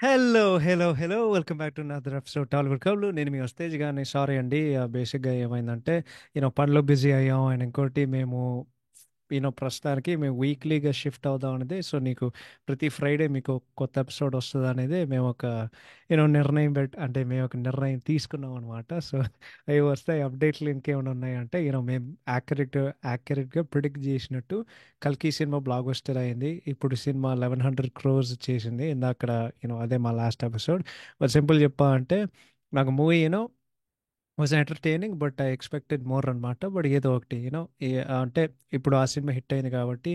Hello hello hello welcome back to another episode Tollywood కబుర్లు. నేను మీ వస్తేజ్ గాని సారీ అండి. బేసిక్గా ఏమైందంటే పనిలో బిజీ అయ్యాం. అండ్ ఇంకోటి మేము ప్రస్తుతానికి మేము వీక్లీగా షిఫ్ట్ అవుదాం అనేది. సో నీకు ప్రతి ఫ్రైడే మీకు ఒక కొత్త ఎపిసోడ్ వస్తుంది అనేది మేము ఒక నిర్ణయం అంటే మేము ఒక నిర్ణయం తీసుకున్నాం అనమాట. సో అవి వస్తాయి. అప్డేట్లు ఇంకేమైనా ఉన్నాయంటే మేము యాక్యురేట్గా ప్రిడిక్ట్ చేసినట్టు కల్కి సినిమా బ్లాక్ బస్టర్ అయింది. ఇప్పుడు సినిమా 1100 crores చేసింది. ఇందాక అదే మా లాస్ట్ ఎపిసోడ్. సింపుల్ చెప్పాలంటే నాకు movie was entertaining, but I expected more అనమాట. బట్ ఏదో ఒకటి అంటే ఇప్పుడు ఆ సినిమా హిట్ అయింది కాబట్టి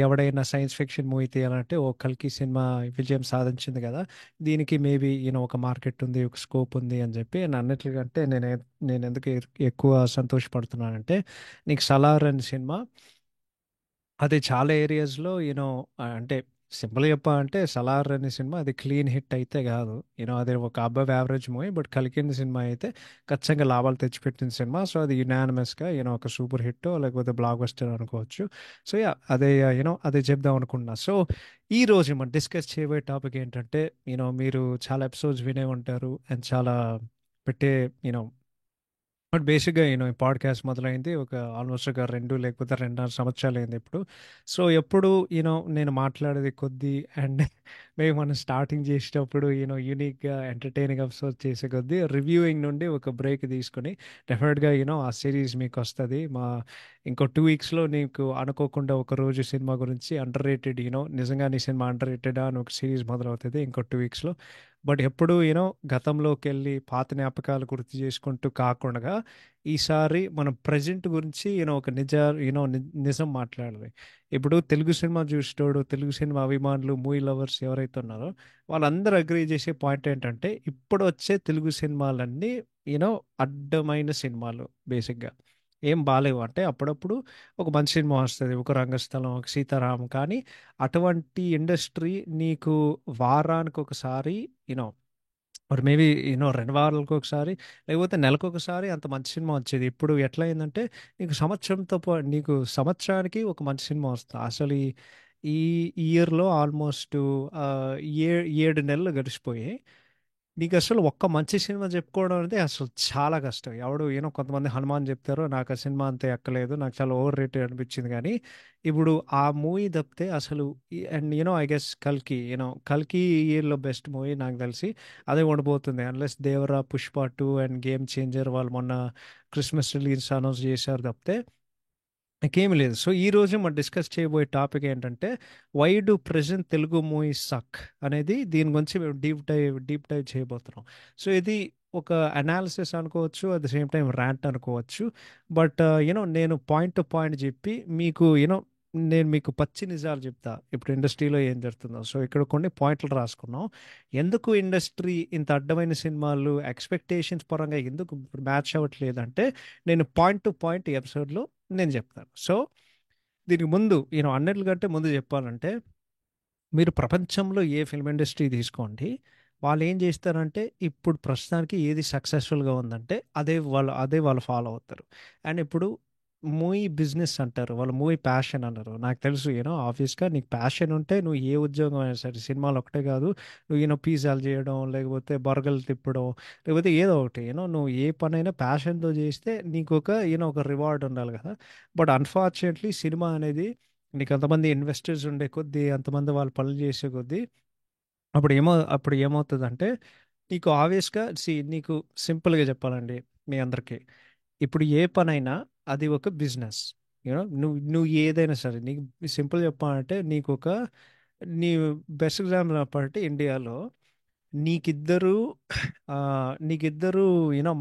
ఎవడైనా సైన్స్ ఫిక్షన్ మూవీ తీయాలంటే ఓ కల్కి సినిమా విజయం సాధించింది కదా, దీనికి మేబీ ఒక మార్కెట్ ఉంది, ఒక స్కోప్ ఉంది అని చెప్పి. నేను అన్నట్లుగా నేను ఎందుకు ఎక్కువ సంతోషపడుతున్నానంటే, నీకు సలార్ అనే సినిమా అది చాలా ఏరియాస్లో అంటే సింపుల్గా చెప్పాలంటే సలార్ అనే సినిమా అది క్లీన్ హిట్ అయితే కాదు. అది ఒక అబవ్ యావరేజ్ మూవీ. బట్ కలికిన సినిమా అయితే ఖచ్చితంగా లాభాలు తెచ్చిపెట్టిన సినిమా. సో అది యునానిమస్గా ఒక సూపర్ హిట్ లేకపోతే బ్లాక్ బస్టర్ అనుకోవచ్చు. సో యా అదే అదే చెప్దాం అనుకున్నా. సో ఈ రోజు మనం డిస్కస్ చేయబోయే టాపిక్ ఏంటంటే, మీరు చాలా ఎపిసోడ్స్ వినే ఉంటారు అండ్ చాలా పెట్టే యూనో బట్ బేసిక్గా ఈ పాడ్కాస్ట్ మొదలైంది ఒక ఆల్మోస్ట్ ఒక 2 లేకపోతే 2.5 సంవత్సరాలు అయింది ఇప్పుడు. సో ఎప్పుడు నేను మాట్లాడేది కొద్దీ అండ్ మేము మనం స్టార్టింగ్ చేసేటప్పుడు యూనిక్గా ఎంటర్టైనింగ్ ఎపిసోడ్ చేసే కొద్దీ రివ్యూయింగ్ నుండి ఒక బ్రేక్ తీసుకొని డెఫినెట్గా ఆ సిరీస్ మీకు వస్తుంది. ఇంకో 2 వీక్స్లో నీకు అనుకోకుండా ఒక రోజు సినిమా గురించి అండర్ రేటెడ్ నిజంగా నీ సినిమా అండర్ రేటెడా అని ఒక సిరీస్ మొదలవుతుంది ఇంకో 2 వీక్స్లో. బట్ ఎప్పుడు గతంలోకి వెళ్ళి పాత జ్ఞాపకాలు గుర్తు చేసుకుంటూ కాకుండా ఈసారి మనం ప్రజెంట్ గురించి ఒక నిజం మాట్లాడాలి. ఇప్పుడు తెలుగు సినిమా చూసేటోడు, తెలుగు సినిమా అభిమానులు, మూవీ లవర్స్ ఎవరైతే ఉన్నారో వాళ్ళందరూ అగ్రీ చేసే పాయింట్ ఏంటంటే, ఇప్పుడు వచ్చే తెలుగు సినిమాలన్నీ యూనో అడ్డమైన సినిమాలు. బేసిక్గా ఏం బాలేవు. అంటే అప్పుడప్పుడు ఒక మంచి సినిమా వస్తుంది, ఒక రంగస్థలం, ఒక సీతారాం. కానీ అటువంటి ఇండస్ట్రీ నీకు వారానికి ఒకసారి యూనో మరి మేబీ 2 వారాలకు ఒకసారి లేకపోతే నెలకు ఒకసారి అంత మంచి సినిమా వచ్చేది. ఇప్పుడు ఎట్లా అయిందంటే నీకు సంవత్సరానికి ఒక మంచి సినిమా వస్తుంది. అసలు ఈ ఇయర్లో ఆల్మోస్ట్ ఆ, 7 నెలలు గడిచిపోయి నీకు అసలు ఒక్క మంచి సినిమా చెప్పుకోవడం అనేది అసలు చాలా కష్టం. ఎవడు కొంతమంది హనుమాన్ చెప్తారు, నాకు ఆ సినిమా అంత ఎక్కలేదు, నాకు చాలా ఓవర్ రేటెడ్ అనిపించింది. కానీ ఇప్పుడు ఆ మూవీ తప్పితే అసలు అండ్ ఐ గెస్ కల్కి ఇయర్లో బెస్ట్ మూవీ నాకు తెలిసి అదే ఉండిపోతుంది. Unless Devara, Pushpa 2 and game changer వాళ్ళు మొన్న క్రిస్మస్ రిలీజ్ అనౌన్స్ చేశారు తప్పితే ఇంకేమీ లేదు. సో ఈ రోజు మనం డిస్కస్ చేయబోయే టాపిక్ ఏంటంటే, why do present Telugu movies suck అనేది. దీని గురించి మేము డీప్ డైవ్ చేయబోతున్నాం. సో ఇది ఒక అనాలిసిస్ అనుకోవచ్చు, at the same time rant అనుకోవచ్చు. బట్ నేను పాయింట్ టు పాయింట్ చెప్పి మీకు నేను మీకు పచ్చి నిజాలు చెప్తా ఇప్పుడు ఇండస్ట్రీలో ఏం జరుగుతుందో. సో ఇక్కడ కొన్ని పాయింట్లు రాసుకున్నాం. ఎందుకు ఇండస్ట్రీ ఇంత అడ్డమైన సినిమాలు ఎక్స్పెక్టేషన్స్ పరంగా ఎందుకు మ్యాచ్ అవ్వట్లేదంటే, నేను పాయింట్ టు పాయింట్ ఈ ఎపిసోడ్లో నేను చెప్తాను. సో దీనికి ముందు అన్నిటికంటే ముందు చెప్పాలంటే, మీరు ప్రపంచంలో ఏ ఫిల్మ్ ఇండస్ట్రీ తీసుకోండి, వాళ్ళు ఏం చేస్తారంటే ఇప్పుడు ప్రస్తుతానికి ఏది సక్సెస్ఫుల్గా ఉందంటే అదే వాళ్ళు ఫాలో అవుతారు. అండ్ ఇప్పుడు మూవీ బిజినెస్ అంటారు, వాళ్ళు మూవీ ప్యాషన్ అన్నారు. నాకు తెలుసు ఆబ్వియస్గా నీకు ప్యాషన్ ఉంటే నువ్వు ఏ ఉద్యోగం అయినా సరే, సినిమాలు ఒకటే కాదు, నువ్వు పిజ్జాలు చేయడం లేకపోతే బర్గర్లు తిప్పడం లేకపోతే ఏదో ఒకటి నువ్వు ఏ పనైనా ప్యాషన్తో చేస్తే నీకు ఒక రివార్డ్ ఉండాలి కదా. బట్ అన్ఫార్చునేట్లీ సినిమా అనేది నీకు అంతమంది ఇన్వెస్టర్స్ ఉండే కొద్దీ, అంతమంది వాళ్ళు పనులు చేసే కొద్దీ అప్పుడు ఏమవుతుందంటే, నీకు ఆబ్వియస్గా నీకు సింపుల్గా చెప్పాలండి మీ అందరికీ, ఇప్పుడు ఏ పనైనా అది ఒక బిజినెస్. నువ్వు ఏదైనా సరే నీకు సింపుల్ చెప్పాలంటే, నీ బెస్ట్ ఎగ్జాంపుల్ చెప్పాలంటే ఇండియాలో నీకిద్దరు ఆ, నీకిద్దరు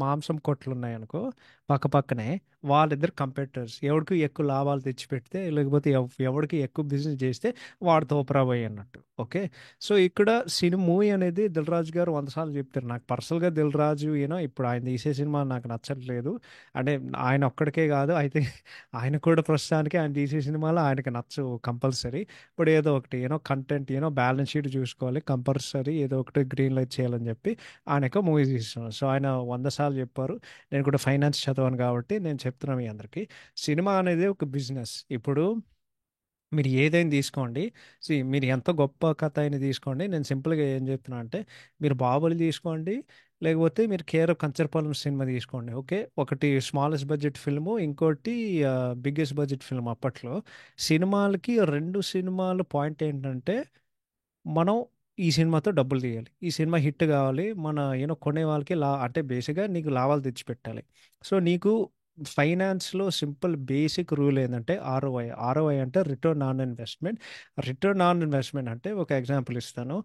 మాంసం కొట్లు ఉన్నాయనుకో పక్క పక్కనే, వాళ్ళిద్దరు కంపెటర్స్. ఎవరికి ఎక్కువ లాభాలు తెచ్చిపెడితే లేకపోతే ఎవరికి ఎక్కువ బిజినెస్ చేస్తే వాడు తోపరా పోయి అన్నట్టు. ఓకే. సో ఇక్కడ సినిమా మూవీ అనేది దిల్ రాజు గారు 100 సార్లు చెప్తారు. నాకు పర్సనల్గా దిల్ రాజు ఇప్పుడు ఆయన తీసే సినిమా నాకు నచ్చట్లేదు. అంటే ఆయన ఒక్కడికే కాదు అయితే ఆయన కూడా ప్రస్తుతానికి ఆయన తీసే సినిమాలో ఆయనకి నచ్చు కంపల్సరీ. ఇప్పుడు ఏదో ఒకటి కంటెంట్ బ్యాలెన్స్ షీట్ చూసుకోవాలి, కంపల్సరీ ఏదో ఒకటి గ్రీన్ లైట్ చేయాలని చెప్పి ఆయన ఒక మూవీ తీస్తున్నారు. సో ఆయన 100 సార్లు చెప్పారు. నేను కూడా ఫైనాన్స్ చదవాను కాబట్టి నేను చెప్తున్నాను మీ అందరికీ, సినిమా అనేది ఒక బిజినెస్. ఇప్పుడు మీరు ఏదైనా తీసుకోండి. మీరు ఎంత గొప్ప కథ అయినా తీసుకోండి. నేను సింపుల్గా ఏం చెప్తున్నా అంటే, మీరు బాహుబలి తీసుకోండి, లేకపోతే మీరు కేర్ ఆఫ్ కంచరపాలెం సినిమా తీసుకోండి. ఓకే, ఒకటి స్మాలెస్ట్ బడ్జెట్ ఫిల్ము, ఇంకోటి బిగ్గెస్ట్ బడ్జెట్ ఫిల్మ్ అప్పట్లో. సినిమాలకి రెండు సినిమాలు పాయింట్ ఏంటంటే, మనం ఈ సినిమాతో డబ్బులు తీయాలి, ఈ సినిమా హిట్ కావాలి, మన కొనే వాళ్ళకి అంటే బేసిక్గా నీకు లాభాలు తెచ్చిపెట్టాలి. సో నీకు ఫైనాన్స్లో సింపుల్ బేసిక్ రూల్ ఏంటంటే ఆర్ఓఐ. ఆర్ఓఐ అంటే return on investment. Return on investment అంటే ఒక ఎగ్జాంపుల్ ఇస్తాను.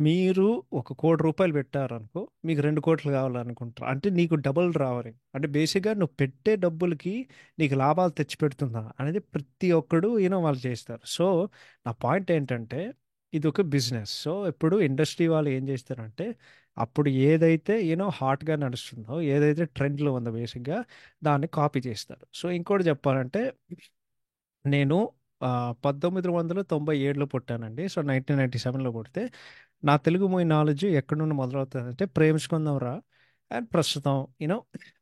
మీరు ₹1,00,00,000 పెట్టారనుకో, మీకు 2,00,00,000 కావాలనుకుంటారు, అంటే నీకు డబుల్ రావాలి. అంటే బేసిక్గా నువ్వు పెట్టే డబ్బులకి నీకు లాభాలు తెచ్చిపెడుతుందా అనేది ప్రతి ఒక్కడు వాళ్ళు చేస్తారు. సో నా పాయింట్ ఏంటంటే, ఇది ఒక బిజినెస్. సో ఇప్పుడు ఇండస్ట్రీ వాళ్ళు ఏం చేస్తారంటే, అప్పుడు ఏదైతే హాట్గా నడుస్తుందో, ఏదైతే ట్రెండ్లో ఉందో బేసిక్గా దాన్ని కాపీ చేస్తారు. సో ఇంకోటి చెప్పాలంటే, నేను 1997లో పుట్టానండి. సో 1997లో పుడితే నా తెలుగు మూవీ నాలెడ్జ్ ఎక్కడి నుండి మొదలవుతుందంటే, ప్రేమించుకుందాం రా అండ్ ప్రస్తుతం యూనో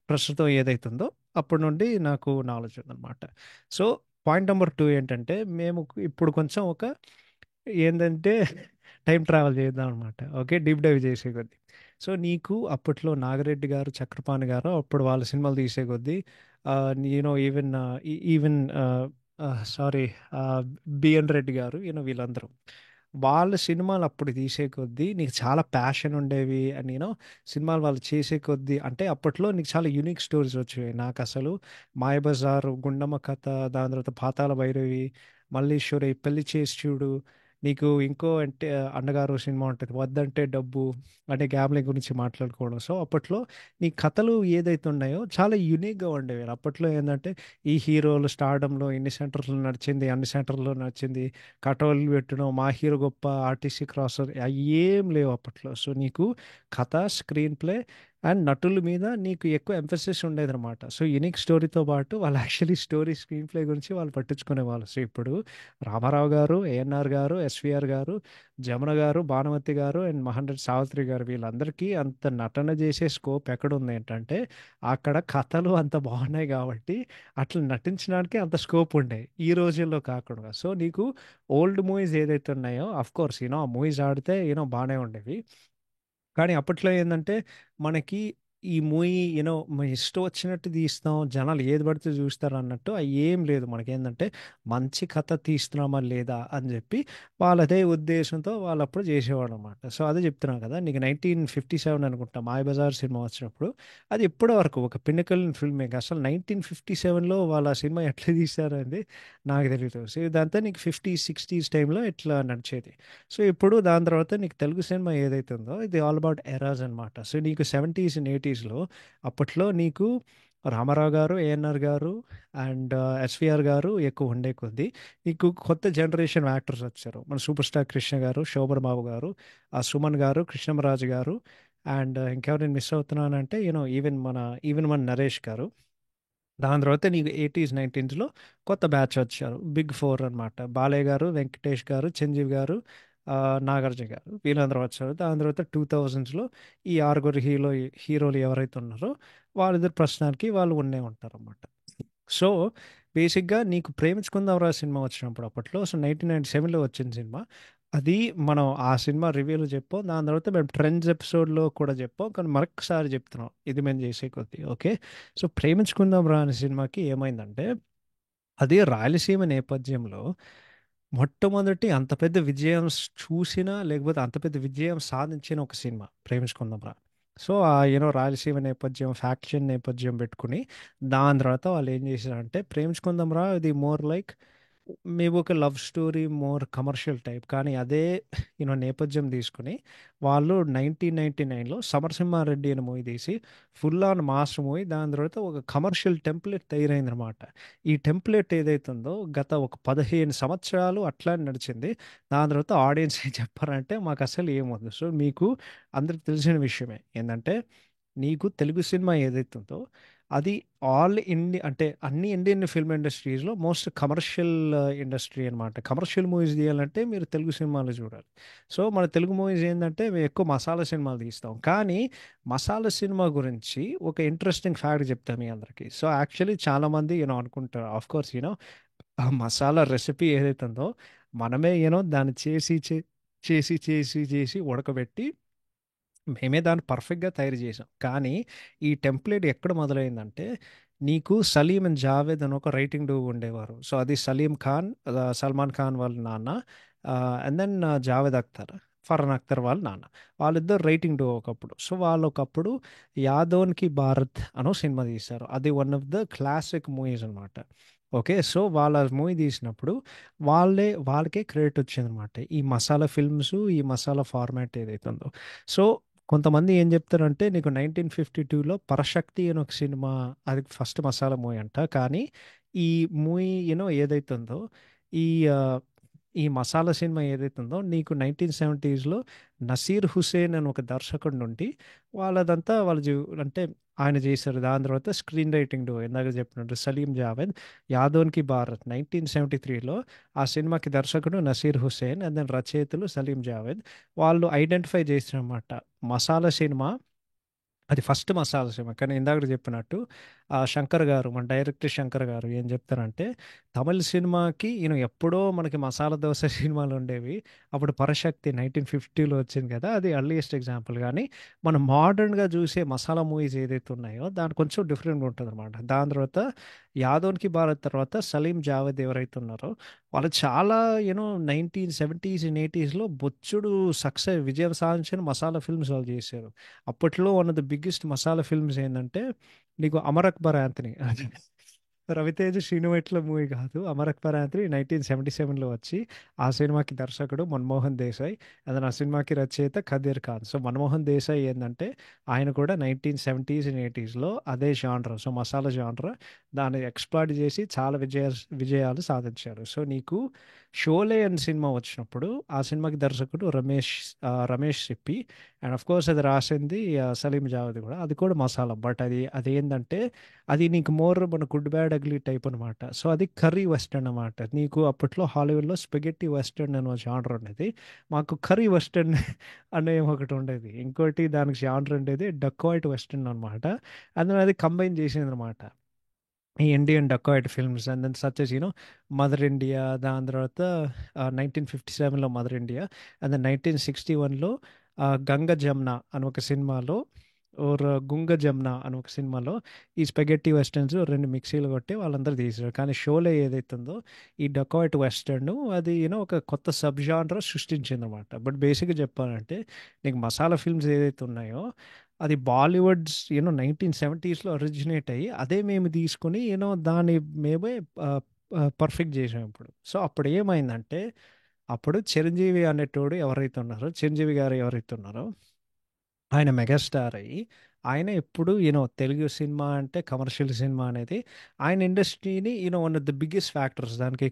ప్రస్తుతం ఏదైతుందో అప్పటి నుండి నాకు నాలెడ్జ్ ఉందన్నమాట. సో పాయింట్ నెంబర్ టూ ఏంటంటే, మేము ఇప్పుడు కొంచెం ఏంటంటే టైం ట్రావెల్ చేద్దాం అనమాట. ఓకే, డీప్ డైవ్ చేసే కొద్దీ. సో నీకు అప్పట్లో నాగిరెడ్డి గారు, చక్రపాణి గారు అప్పుడు వాళ్ళ సినిమాలు తీసే కొద్దీ, even even sorry BN Reddy garu, వీళ్ళందరూ వాళ్ళ సినిమాలు అప్పుడు తీసే కొద్దీ నీకు చాలా ప్యాషన్ ఉండేవి. అండ్ సినిమాలు వాళ్ళు చేసే కొద్దీ అంటే అప్పట్లో నీకు చాలా యూనిక్ స్టోరీస్ వచ్చేవి. నాకు అసలు మాయబజార్, గుండమ్మ కథ, దాని తర్వాత పాతాళ భైరవి, మల్లీశ్వరి, పెళ్లి చేసి చూడు, నీకు ఇంకో అంటే అన్నగారు సినిమా ఉంటుంది, వద్దంటే డబ్బు, అంటే గ్యాబ్లింగ్ గురించి మాట్లాడుకోవడం. సో అప్పట్లో నీ కథలు ఏదైతే ఉన్నాయో చాలా యూనిక్గా ఉండేవి. అప్పట్లో ఏంటంటే, ఈ హీరోలు స్టార్డంలో ఇన్ని సెంటర్లు నడిచింది, అన్ని సెంటర్లో నడిచింది, కటౌలు పెట్టడం, మా హీరో గొప్ప, ఆర్టీసీ క్రాసర్, అవి ఏం లేవు అప్పట్లో. సో నీకు కథ, స్క్రీన్ ప్లే అండ్ నటుల మీద నీకు ఎక్కువ ఎంఫసిస్ ఉండేది అనమాట. సో యూనిక్ స్టోరీతో పాటు వాళ్ళు యాక్చువల్లీ స్టోరీ, స్క్రీన్ ప్లే గురించి వాళ్ళు పట్టించుకునేవాళ్ళు. సో ఇప్పుడు రామారావు గారు, ఏఎన్ఆర్ గారు, ఎస్విఆర్ గారు, జమున గారు, భానుమతి గారు అండ్ మహండ్రెడ్ సావిత్రి గారు, వీళ్ళందరికీ అంత నటన చేసే స్కోప్ ఎక్కడుంది ఏంటంటే, అక్కడ కథలు అంత బాగున్నాయి కాబట్టి అట్లా నటించడానికి అంత స్కోప్ ఉండే ఈ రోజుల్లో కాకుండా. సో నీకు ఓల్డ్ మూవీస్ ఏదైతే ఉన్నాయో, అఫ్ కోర్స్ ఆ మూవీస్ ఆడితే బాగానే ఉండేవి. కానీ అప్పట్లో ఏంటంటే, మనకి ఈ మూవీ మన ఇష్టం వచ్చినట్టు తీస్తాం, జనాలు ఏది పడితే చూస్తారు అన్నట్టు అవి ఏం లేదు. మనకేంటంటే మంచి కథ తీస్తున్నామా లేదా అని చెప్పి వాళ్ళ అదే ఉద్దేశంతో వాళ్ళు అప్పుడు చేసేవాడు అనమాట. సో అదే చెప్తున్నాను కదా నీకు, 1957 అనుకుంటా మాయబజార్ సినిమా వచ్చినప్పుడు, అది ఇప్పటి వరకు ఒక పిన్నకల్ ఫిల్మ్ మేక్. అసలు 1957లో వాళ్ళ సినిమా ఎట్లా తీశారనేది నాకు తెలియదు. సో ఇదంతా నీకు 50s 60s టైంలో ఎట్లా నడిచేది. సో ఇప్పుడు దాని తర్వాత నీకు తెలుగు సినిమా ఏదైతే ఉందో, ఇది ఆల్ అబౌట్ ఎరాస్ అనమాట. సో నీకు 70s అండ్ 80sలో అప్పట్లో నీకు రామారావు గారు, ఏఎన్ఆర్ గారు అండ్ ఎస్విఆర్ గారు ఎక్కువ ఉండే కొద్దీ నీకు కొత్త జనరేషన్ యాక్టర్స్ వచ్చారు. మన సూపర్ స్టార్ కృష్ణ గారు, శోభన్ బాబు గారు, సుమన్ గారు, కృష్ణమరాజు గారు అండ్ ఇంకెవరైనా మిస్ అవుతున్నానంటే ఈవెన్ మన నరేష్ గారు. దాని తర్వాత నీకు 80s 90sలో కొత్త బ్యాచ్ వచ్చారు, బిగ్ ఫోర్ అన్నమాట. బాలయ్య గారు, వెంకటేష్ గారు, చిరంజీవి గారు, నాగార్జున గారు, వీళ్ళందరూ వచ్చారు. దాని తర్వాత 2000స్లో ఈ ఆరుగురు హీరోలు ఎవరైతే ఉన్నారో వాళ్ళిద్దరు ప్రస్తుతానికి వాళ్ళు ఉండే ఉంటారన్నమాట. సో బేసిక్గా నీకు ప్రేమించుకుందాంరా సినిమా వచ్చినప్పుడు అప్పట్లో, సో 1997లో వచ్చిన సినిమా అది. మనం ఆ సినిమా రివ్యూలో చెప్పాం, దాని తర్వాత మేము ట్రెండ్స్ ఎపిసోడ్లో కూడా చెప్పాం, కానీ మరొకసారి చెప్తున్నాం ఇది మేము చేసే కొద్దీ. ఓకే, సో ప్రేమించుకుందాం రా అనే సినిమాకి ఏమైందంటే, అది రాయలసీమ నేపథ్యంలో మొట్టమొదటి అంత పెద్ద విజయం చూసిన, లేకపోతే అంత పెద్ద విజయం సాధించిన ఒక సినిమా ప్రేమించుకుందాం రా. సో ఆ రాయలసీమ నేపథ్యం, ఫ్యాక్షన్ నేపథ్యం పెట్టుకుని దాని తర్వాత వాళ్ళు ఏం చేశారంటే, ప్రేమించుకుందాం రా ఇది మోర్ లైక్ మేబీ ఒక love story, more commercial type, కానీ అదే నేపథ్యం తీసుకుని వాళ్ళు 1999లో సమరసింహారెడ్డి అనే మూవీ తీసి ఫుల్ ఆన్ మాస్ మూవీ, దాని తర్వాత ఒక కమర్షియల్ టెంప్లెట్ తయారైందనమాట. ఈ టెంప్లెట్ ఏదైతుందో గత ఒక 15 సంవత్సరాలు అట్లా నడిచింది. దాని తర్వాత ఆడియన్స్ ఏం చెప్పారంటే, మాకు అసలు ఏమొద్దు. సో మీకు అందరికి తెలిసిన విషయమే ఏంటంటే, నీకు తెలుగు సినిమా ఏదైతుందో అది ఆల్ ఇండి అంటే అన్ని ఇండియన్ ఫిల్మ్ ఇండస్ట్రీస్లో మోస్ట్ కమర్షియల్ ఇండస్ట్రీ అనమాట. కమర్షియల్ మూవీస్ తీయాలంటే మీరు తెలుగు సినిమాలు చూడాలి. సో మన తెలుగు మూవీస్ ఏంటంటే, మేము ఎక్కువ మసాలా సినిమాలు తీస్తాం. కానీ మసాలా సినిమా గురించి ఒక ఇంట్రెస్టింగ్ ఫ్యాక్ట్ చెప్తాను మీ అందరికీ. సో యాక్చువల్లీ చాలామంది అనుకుంటారు, ఆఫ్ కోర్స్ ఆ మసాలా రెసిపీ ఏదైతే ఉందో మనమే దాన్ని చేసి ఉడకబెట్టి మేమే దాన్ని పర్ఫెక్ట్గా తయారు చేసాం. కానీ ఈ టెంప్లెట్ ఎక్కడ మొదలైందంటే నీకు సలీం అండ్ జావేద్ అని ఒక రైటింగ్ డూ ఉండేవారు. సో అది సలీం ఖాన్, సల్మాన్ ఖాన్ వాళ్ళ నాన్న, అండ్ దెన్ జావేద్ అఖ్తర్, ఫర్హాన్ అఖ్తర్ వాళ్ళ నాన్న. వాళ్ళిద్దరు రైటింగ్ డూ ఒకప్పుడు. సో వాళ్ళు ఒకప్పుడు యాదోన్కి భారత్ అనో సినిమా తీశారు. అది one of the classic movies అనమాట. ఓకే, సో వాళ్ళ మూవీ తీసినప్పుడు వాళ్ళకే క్రెడిట్ వచ్చిందనమాట, ఈ మసాలా ఫిల్మ్స్, ఈ మసాలా ఫార్మాట్ ఏదైతే ఉందో. సో కొంతమంది ఏం చెప్తారంటే నీకు 1952లో పరశక్తి అని ఒక సినిమా, అది ఫస్ట్ మసాలా మూవీ అంట. కానీ ఈ మూవీ ఏదైతే ఉందో, ఈ ఆ, ఈ మసాలా సినిమా ఏదైతే ఉందో నీకు 1970స్లో నసీర్ హుసేన్ అని ఒక దర్శకుడి నుండి వాళ్ళదంతా అంటే ఆయన చేశారు. దాని తర్వాత స్క్రీన్ రైటింగ్ ఇందాక చెప్పినట్టు సలీం జావేద్, యాదోన్కి భారత్ 1973లో. ఆ సినిమాకి దర్శకుడు నసీర్ హుసేన్ అండ్ దెన్ రచయితలు సలీం జావేద్. వాళ్ళు ఐడెంటిఫై చేసినమాట మసాలా సినిమా, అది ఫస్ట్ మసాలా సినిమా. కానీ ఇందాక చెప్పినట్టు ఆ శంకర్ గారు, మన డైరెక్టర్ శంకర్ గారు ఏం చెప్తారంటే తమిళ సినిమాకి ఎప్పుడో మనకి మసాలా దోశ సినిమాలు ఉండేవి. అప్పుడు పరశక్తి 1950లో వచ్చింది కదా, అది అర్లియస్ట్ ఎగ్జాంపుల్. కానీ మనం మోడర్న్గా చూసే మసాలా మూవీస్ ఏదైతే ఉన్నాయో దాని కొంచెం డిఫరెంట్గా ఉంటుంది అనమాట. దాని తర్వాత యాదోన్కి భారత్ తర్వాత సలీం జావేద్ ఎవరైతే ఉన్నారో వాళ్ళు చాలా 1970s అండ్ 80స్లో బొచ్చుడు విజయం సాధించిన మసాలా ఫిల్మ్స్ వాళ్ళు చేశారు. అప్పట్లో one of the biggest masala films ఏంటంటే నీకు అమర్ అక్బర్ యాంథనీ, రవితేజ శ్రీనువైట్ల మూవీ కాదు, అమర్ అక్బర్ యాంథనీ 1977లో వచ్చి, ఆ సినిమాకి దర్శకుడు మన్మోహన్ దేశాయ్, అదే ఆ సినిమాకి రచయిత ఖదీర్ ఖాన్. సో మన్మోహన్ దేశాయ్ ఏంటంటే ఆయన కూడా 1970s అండ్ 80స్లో అదే జానర్, సో మసాలా జానర్ దాన్ని ఎక్స్ప్లాయిట్ చేసి చాలా విజయాలు సాధించారు. సో నీకు షోలే అని సినిమా వచ్చినప్పుడు ఆ సినిమాకి దర్శకుడు Ramesh Sippi, and of course అది రాసింది సలీం జావేద్ కూడా. అది కూడా మసాలా, బట్ అది ఏంటంటే అది నీకు మోర్ మన గుడ్ బ్యాడ్ అగ్లీ టైప్ అనమాట. సో అది కర్రీ వెస్టర్న్ అనమాట. నీకు అప్పట్లో హాలీవుడ్లో స్పెగెట్టి వెస్టర్న్ అనే జానర్ ఉండేది, మాకు కర్రీ వెస్టర్న్ అనే ఒకటి ఉండేది. ఇంకోటి దానికి జానర్ ఉండేది డక్కాయిట్ వెస్టర్న్ అనమాట. అందులో అది కంబైన్ చేసింది అనమాట, ఈ Indian dacoit films. And then such as Mother India, దాని తర్వాత 1957లో మదర్ ఇండియా, అండ్ దెన్ 1961లో గంగ జమున అని ఒక సినిమాలో, ఓర్ గుంగ జమున అని ఒక సినిమాలో ఈ స్పెగెట్టి వెస్టర్న్స్ రెండు మిక్సీలు కొట్టి వాళ్ళందరూ తీసారు. కానీ షోలో ఏదైతుందో ఈ డకాయిట్ వెస్టర్న్ అది ఒక కొత్త సబ్ జానర్ సృష్టించింది అనమాట. బట్ బేసిక్గా చెప్పాలంటే నీకు మసాలా ఫిల్మ్స్ ఏదైతే ఉన్నాయో అది బాలీవుడ్స్ 1970స్లో ఒరిజినేట్ అయ్యి అదే మేము తీసుకుని దాన్ని మేమే పర్ఫెక్ట్ చేసాం ఇప్పుడు. సో అప్పుడు ఏమైందంటే అప్పుడు చిరంజీవి అనేటోడు ఎవరైతే ఉన్నారో, చిరంజీవి గారు ఎవరైతే ఉన్నారో ఆయన మెగాస్టార్ అయ్యి, ఆయన ఎప్పుడు తెలుగు సినిమా అంటే కమర్షియల్ సినిమా అనేది ఆయన ఇండస్ట్రీని one of the biggest factors దానికి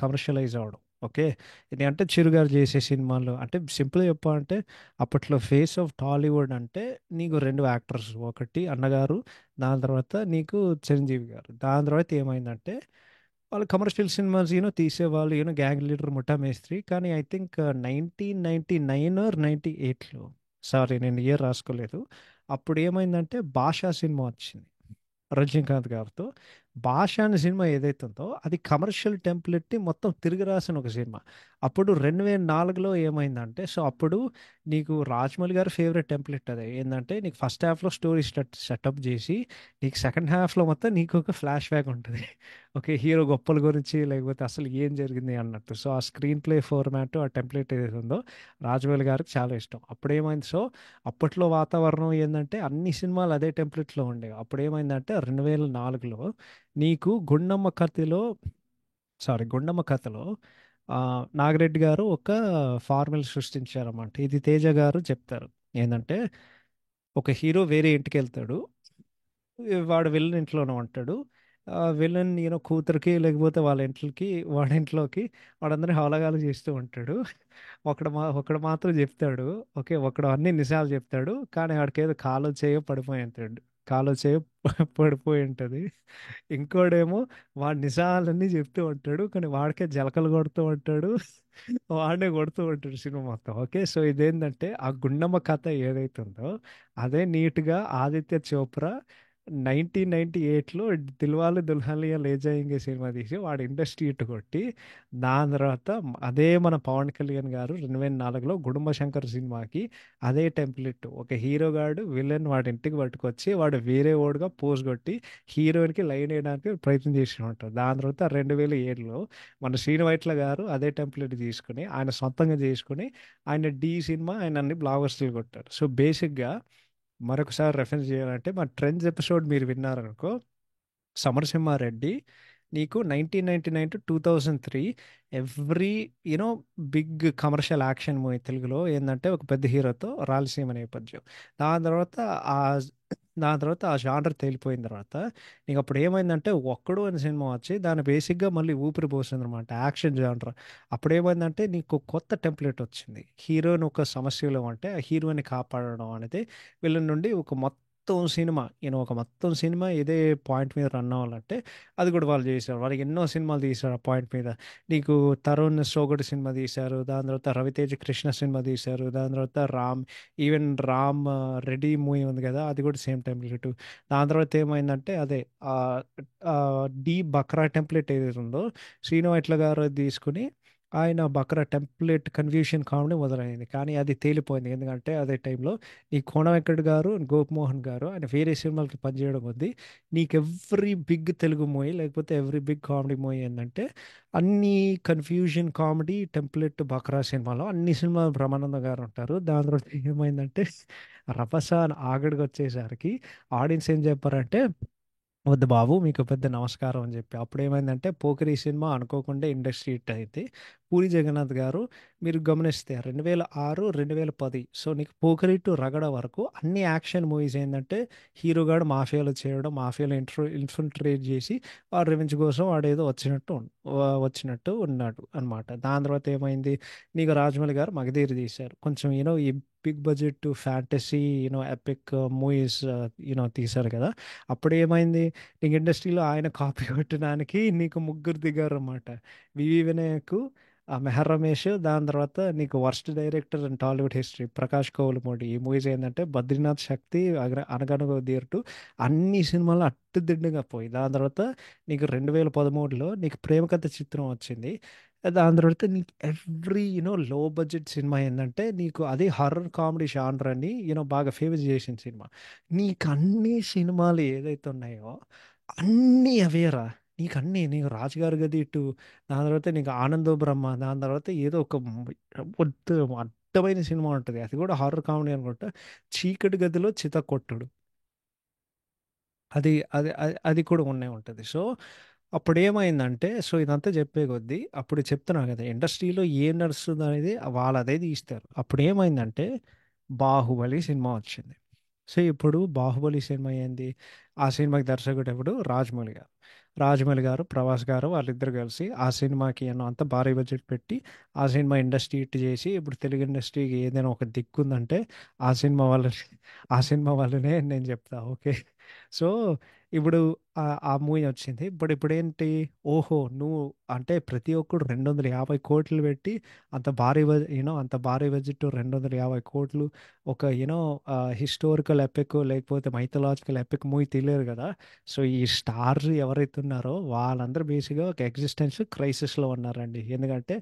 కమర్షియలైజ్ అవడం. ఓకే, ఇది అంటే చిరుగారు చేసే సినిమాలు అంటే సింపుల్గా చెప్పాలంటే అప్పట్లో ఫేస్ ఆఫ్ టాలీవుడ్ అంటే నీకు రెండు యాక్టర్స్, ఒకటి అన్నగారు, దాని తర్వాత నీకు చిరంజీవి గారు. దాని తర్వాత ఏమైందంటే వాళ్ళు కమర్షియల్ సినిమాస్ తీసేవాళ్ళు, గ్యాంగ్ లీడర్, ముఠా మేస్త్రి. కానీ ఐ థింక్ 1999 ఆర్ 98లో, సారీ నేను ఇయర్ రాసుకోలేదు, అప్పుడు ఏమైందంటే భాషా సినిమా వచ్చింది రజనీకాంత్ గారితో. భాష అనే సినిమా ఏదైతే ఉందో అది కమర్షియల్ టెంప్లెట్ని మొత్తం తిరిగి రాసిన ఒక సినిమా. అప్పుడు 2004లో ఏమైందంటే, సో అప్పుడు నీకు రాజమౌళి గారి ఫేవరెట్ టెంప్లెట్ అదే ఏంటంటే నీకు ఫస్ట్ హాఫ్లో స్టోరీ సెటప్ చేసి నీకు సెకండ్ హాఫ్లో మొత్తం నీకు ఒక ఫ్లాష్ బ్యాక్ ఉంటుంది. ఓకే, హీరో గొప్పల గురించి లేకపోతే అసలు ఏం జరిగింది అన్నట్టు. సో ఆ స్క్రీన్ ప్లే ఫార్మాట్, ఆ టెంప్లెట్ ఏదైతే ఉందో రాజమౌళి గారికి చాలా ఇష్టం. అప్పుడు ఏమైంది, సో అప్పట్లో వాతావరణం ఏంటంటే అన్ని సినిమాలు అదే టెంప్లెట్లో ఉండేవి. అప్పుడు ఏమైందంటే 2004లో నీకు గుండమ్మ కథలో నాగిరెడ్డి గారు ఒక ఫార్ములా సృష్టించారన్నమాట. ఇది తేజ గారు చెప్తారు ఏంటంటే ఒక హీరో వేరే ఇంటికి వెళ్తాడు, వాడు విలన్ ఇంట్లోనే ఉంటాడు. విలన్ కూతురికి లేకపోతే వాళ్ళ ఇంట్లోకి వాడి ఇంట్లోకి వాడందరినీ హోలగాలు చేస్తూ ఉంటాడు. ఒకడు మాత్రం చెప్తాడు, ఓకే, ఒకడు అన్ని నిజాలు చెప్తాడు కానీ వాడికి ఏదో కాలో చేయో పడిపోయి ఉంటాడు, కాలో చేయో పడిపోయి ఉంటుంది. ఇంకోడేమో వాడి నిజాలన్నీ చెప్తూ ఉంటాడు కానీ వాడికే జలకలు కొడుతూ ఉంటాడు, వాడినే కొడుతూ ఉంటాడు సినిమా మొత్తం. ఓకే, సో ఇదేంటంటే ఆ గుండమ్మ కథ ఏదైతే ఉందో అదే నీట్గా ఆదిత్య చోప్రా 1998లో దిల్వాలే దుల్హనియా లే జాయేంగే సినిమా తీసి వాడు ఇండస్ట్రీ హిట్ కొట్టి, దాని తర్వాత అదే మన పవన్ కళ్యాణ్ గారు 2004లో గుడుంబ శంకర్ సినిమాకి అదే టెంప్లెట్, ఒక హీరో గాడు విలన్ వాడి ఇంటికి పట్టుకొచ్చి వాడు వేరే ఓడుగా పోజ్ కొట్టి హీరోయిన్కి లైన్ వేయడానికి ప్రయత్నం చేసి ఉంటారు. దాని తర్వాత 2007లో మన శ్రీను వైట్ల గారు అదే టెంప్లెట్ తీసుకుని ఆయన సొంతంగా చేసుకుని ఆయన డి సినిమా ఆయన అన్ని బ్లాక్ బస్టర్లు కొట్టారు. సో బేసిక్గా మరొకసారి రెఫరెన్స్ చేయాలంటే మా ట్రెండ్స్ ఎపిసోడ్ మీరు విన్నారనుకో, సమరసింహారెడ్డి నీకు 1999 to 2003 every you know big commercial action movie తెలుగులో ఏంటంటే ఒక పెద్ద హీరోతో రాయలసీమ నేపథ్యం. దాని తర్వాత ఆ దాని తర్వాత ఆ జానర్ తేలిపోయిన తర్వాత నీకు అప్పుడు ఏమైందంటే ఒక్కడు అనే సినిమా వచ్చి దాన్ని బేసిక్గా మళ్ళీ ఊపిరి పోసింది అనమాట యాక్షన్ జానర్. అప్పుడు ఏమైందంటే నీకు కొత్త టెంప్లెట్ వచ్చింది. హీరోయిన్ ఒక సమస్యలో ఉంటే ఆ హీరోని కాపాడడం అనేది వీళ్ళ నుండి ఒక మొత్తం సినిమా, ఒక మొత్తం సినిమా ఇదే పాయింట్ మీద రన్ అవ్వాలంటే అది కూడా వాళ్ళు చేశారు. వాళ్ళకి ఎన్నో సినిమాలు తీశారు ఆ పాయింట్ మీద. నీకు తరుణ్ సోగడు సినిమా తీశారు, దాని తర్వాత రవితేజ కృష్ణ సినిమా తీశారు, దాని తర్వాత రామ్, ఈవెన్ రామ్ రెడ్డి మూవీ ఉంది కదా అది కూడా సేమ్ టెంప్లెట్. దాని తర్వాత ఏమైందంటే అదే ఆ ఆ, డి బక్రా టెంప్లెట్ ఏదైతే ఉందో శ్రీను వైట్ల గారు అది తీసుకుని ఆయన బక్రా టెంప్లెట్ కన్ఫ్యూషన్ కామెడీ మొదలైంది. కానీ అది తేలిపోయింది, ఎందుకంటే అదే టైంలో ఈ కోన వెంకట్ గారు గోపమోహన్ గారు ఆయన వేరే సినిమాలకి పనిచేయడం ఉంది. నీకు ఎవ్రీ బిగ్ తెలుగు మూవీ లేకపోతే ఎవ్రీ బిగ్ కామెడీ మూవీ ఏంటంటే అన్ని కన్ఫ్యూజన్ కామెడీ టెంప్లెట్ బక్రా సినిమాలో అన్ని సినిమాలు బ్రహ్మానంద గారు ఉంటారు. దాని తర్వాత ఏమైందంటే రభస ఆగడికి వచ్చేసరికి ఆడియన్స్ ఏం చెప్పారంటే వద్దు బాబు మీకు పెద్ద నమస్కారం అని చెప్పి. అప్పుడు ఏమైందంటే పోకిరి సినిమా అనుకోకుండా ఇండస్ట్రీ హిట్ అయింది. పూరి జగన్నాథ్ గారు మీరు గమనిస్తే 2006 2010, సో నీకు పోకిరి టు రగడ వరకు అన్ని యాక్షన్ మూవీస్ ఏంటంటే హీరోగాడు మాఫియాలో చేయడం, మాఫియాలో ఇన్ఫిల్ట్రేట్ చేసి వాడు రివెంజ్ కోసం వాడు ఏదో వచ్చినట్టు ఉన్నాడు అనమాట. దాని తర్వాత ఏమైంది, నీకు రాజమౌళి గారు మగధీర తీశారు, కొంచెం ఈ big budget fantasy epic movies తీశారు కదా. అప్పుడు ఏమైంది, నీకు ఇండస్ట్రీలో ఆయన కాపీ కొట్టడానికి నీకు ముగ్గురు దిగారు అన్నమాట. వివి వినాయక్, ఆ మెహర్ రమేష్, దాని తర్వాత నీకు worst director in Tollywood history Prakash Kovelamudi. ఈ మూవీస్ ఏంటంటే బద్రీనాథ్ శక్తి, అనగనగా తీరుతూ అన్ని సినిమాలు అట్టుదిడ్డుగా పోయి దాని తర్వాత నీకు 2013లో నీకు ప్రేమకథ చిత్రం వచ్చింది. దాని తర్వాత నీకు ఎవ్రీ లో బడ్జెట్ సినిమా ఏంటంటే నీకు అది హర్రర్ కామెడీ షానర్ అని బాగా ఫేమస్ చేసిన సినిమా. నీకు అన్ని సినిమాలు ఏదైతే ఉన్నాయో అన్నీ అవేరా. నీకు రాజుగారి గది ఇటు, దాని తర్వాత నీకు ఆనందో బ్రహ్మ, దాని తర్వాత ఏదో ఒక వద్దు అడ్డమైన సినిమా ఉంటుంది, అది కూడా హారర్ కామెడీ అనుకుంటా, చీకటి గదిలో చిత కొట్టుడు. అది కూడా ఉండే ఉంటుంది. సో అప్పుడు ఏమైందంటే, సో ఇదంతా చెప్పే కొద్దీ అప్పుడు చెప్తున్నా కదా ఇండస్ట్రీలో ఏం నడుస్తుంది అనేది వాళ్ళు అదే తీస్తారు. అప్పుడు ఏమైందంటే బాహుబలి సినిమా వచ్చింది. సో ఇప్పుడు బాహుబలి సినిమా ఏంది, ఆ సినిమాకి దర్శకుడు ఎవడు, రాజమౌళి గారు. రాజమౌళి గారు ప్రభాస్ గారు వాళ్ళిద్దరు కలిసి ఆ సినిమాకి అంత భారీ బడ్జెట్ పెట్టి ఆ సినిమా ఇండస్ట్రీ హిట్ చేసి ఇప్పుడు తెలుగు ఇండస్ట్రీకి ఏదైనా ఒక దిక్కు ఉందంటే ఆ సినిమా వల్ల, ఆ సినిమా వల్లనే నేను చెప్తా. ఓకే. సో ఇప్పుడు ఆ మూవీ వచ్చింది. ఇప్పుడు ఏంటి, ఓహో నువ్వు అంటే ప్రతి ఒక్కడు 250 కోట్లు పెట్టి అంత భారీ బడ్జెట్ 250 కోట్లు ఒక హిస్టారికల్ ఎపిక్ లేకపోతే మైథలాజికల్ ఎపిక్ మూవీ తీయలేరు కదా. సో ఈ స్టార్స్ ఎవరైతే ఉన్నారో వాళ్ళందరూ బేసిక్గా ఒక ఎగ్జిస్టెన్స్ క్రైసిస్లో ఉన్నారండి. ఎందుకంటే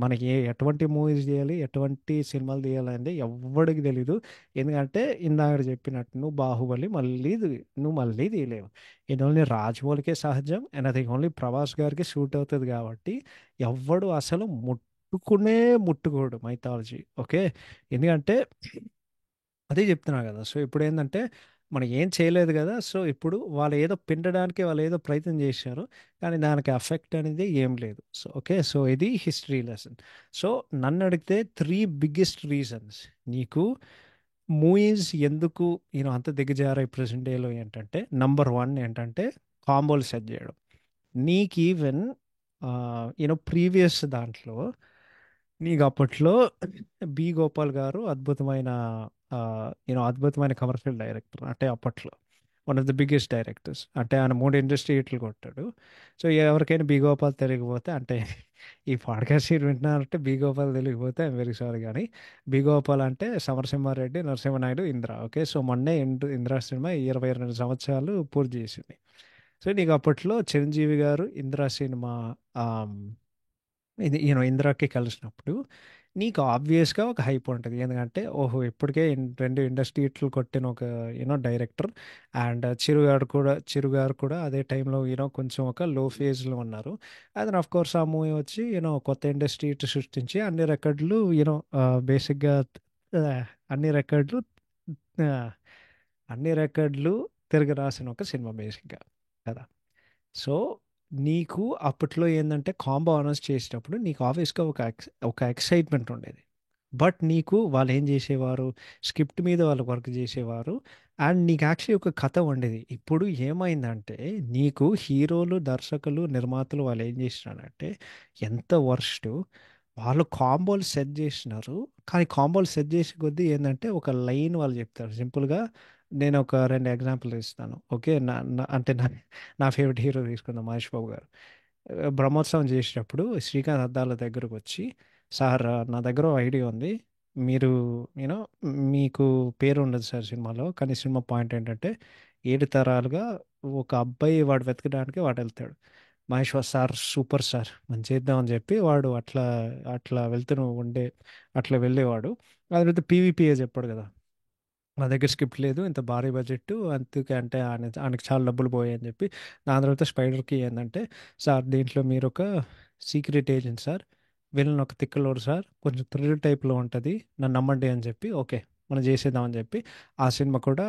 మనకి ఎటువంటి మూవీస్ చేయాలి, ఎటువంటి సినిమాలు తీయాలి ఎవ్వడికి తెలీదు. ఎందుకంటే ఇందాక చెప్పినట్టు నువ్వు మళ్ళీ తీయలేవు. ఇది ఓన్లీ రాజమౌళికే సహజం అండ్ అది ఓన్లీ ప్రభాస్ గారికి సూట్ అవుతుంది కాబట్టి ఎవ్వడు అసలు ముట్టుకోడు మైథాలజీ. ఓకే. ఎందుకంటే అదే చెప్తున్నా కదా. సో ఇప్పుడు ఏంటంటే మనం ఏం చేయలేదు కదా. సో ఇప్పుడు వాళ్ళు ఏదో పిండడానికి వాళ్ళు ఏదో ప్రయత్నం చేశారు, కానీ దానికి ఎఫెక్ట్ అనేది ఏం లేదు. సో ఓకే, సో ఇది హిస్టరీ లెసన్. సో నన్ను అడిగితే 3 బిగ్గెస్ట్ రీజన్స్ నీకు మూవీస్ ఎందుకు అంత దిగజారాయి ప్రెసెంట్ డేలో ఏంటంటే, నంబర్ 1 ఏంటంటే కాంబోలు సెట్ చేయడం. నీకు ఈవెన్ ప్రీవియస్ దాంట్లో నీకు అప్పట్లో బి గోపాల్ గారు అద్భుతమైన కమర్షియల్ డైరెక్టర్ అంటే అప్పట్లో. One of the biggest directors. అంటే ఆయన 3 ఇండస్ట్రీ హిట్లు కొట్టాడు. సో, ఎవరికైనా 'బి గోపాల్' తెలియకపోతే అంటే ఈ పాడ్‌కాస్ట్ మీరు వింటున్నారంటే 'బి గోపాల్' తెలియకపోతే ఐయామ్ వెరీ సారీ గానీ 'బి గోపాల్' అంటే సమరసింహారెడ్డి, నరసింహనాయుడు, ఇంద్ర. ఓకే. సో, మొన్నే 'ఇంద్ర' సినిమా 22 సంవత్సరాలు పూర్తి చేసింది. సో, నీకు అప్పట్లో 'చిరంజీవి' గారు 'ఇంద్ర' సినిమా ఆహ్, ఇది 'ఇంద్రకి' కలిసినప్పుడు నీకు ఆబ్వియస్‌గా ఒక హైప్ ఉంటది. ఎందుకంటే ఓహో! ఇప్పటికే 2 ఇండస్ట్రీ హిట్లు కొట్టిన ఒక డైరెక్టర్. అండ్ 'చిరు' గారు కూడా అదే టైంలో కొంచెం ఒక లో ఫేజ్‌లో ఉన్నారు. అండ్ దెన్ ఆఫ్‌కోర్స్ ఆ మూవీ వచ్చి కొత్త ఇండస్ట్రీ హిట్ సృష్టించి అన్ని రికార్డులు బేసిక్‌గా ఆహ్, అన్ని రికార్డులు ఆహ్, అన్ని రికార్డులు తిరగ రాసిన ఒక సినిమా బేసిక్‌గా కదా! సో, నీకు అప్పట్లో ఏందంటే కాంబో అనౌన్స్ చేసేటప్పుడు నీకు ఆబ్వియస్‌గా ఒక ఎక్సైట్‌మెంట్ ఉండేది. బట్ నీకు వాళ్ళేం జేసేవారు, స్క్రిప్ట్ మీద వాళ్ళు వర్క్ జేసేవారు. అండ్ నీకు యాక్చువల్లీ ఒక కథ ఉండేది. ఇప్పుడు ఏమైందంటే నీకు హీరోలు, దర్శకులు, నిర్మాతలు వాళ్ళేం జేసినారంటే ఎంత వరస్టు వాళ్ళు కాంబోలు సెట్ జేసినారు. కానీ కాంబోలు సెట్ జేసే కొద్దీ ఏందంటే ఒక లైన్ వాళ్ళు జెప్తారు. సింపుల్‌గా నేనొక 2 ఎగ్జాంపుల్ ఇస్తాను. ఓకే. నా నా అంటే నా నా ఫేవరెట్ హీరో తీసుకుందాం 'మహేష్ బాబు' గారు. బ్రహ్మోత్సవం చేసేటప్పుడు శ్రీకాంత్ అద్దాల దగ్గరకొచ్చి, "సార్ నా దగ్గర ఓ ఐడియా ఉంది. మీరు యూనో మీకు పేరుండదు సార్ సినిమాలో. కానీ సినిమా పాయింట్ ఏంటంటే 7 తరాలుగా ఒక అబ్బాయి వాడు వెతకడానికి వాడెళ్తాడు. Mahesh Babu sir super sir మనం చేద్దాం" అని చెప్పి వాడు అట్లా అట్లా వెళ్తూనే అట్లా వెళ్ళేవాడు. ఆ తర్వాత పీవీపీఏ చెప్పాడు కదా! నా దగ్గర స్క్రిప్ట్ లేదు. ఇంత భారీ బడ్జెట్టు అందుకే అంటే ఆయనకి చాలా డబ్బులు పోయాయని చెప్పి, దాని తర్వాత 'స్పైడర్‌కి' ఏందంటే, "సార్ దీంట్లో మీరొక సీక్రెట్ ఏజెంట్ సార్. విలన్ ఒక తిక్కలోడు సార్. కొంచెం థ్రిల్లర్ టైప్‌లో ఉంటది. నన్ను నమ్మండి" అని చెప్పి, ఓకే. మనం చేసేద్దాం అని చెప్పి, ఆ సినిమా కూడా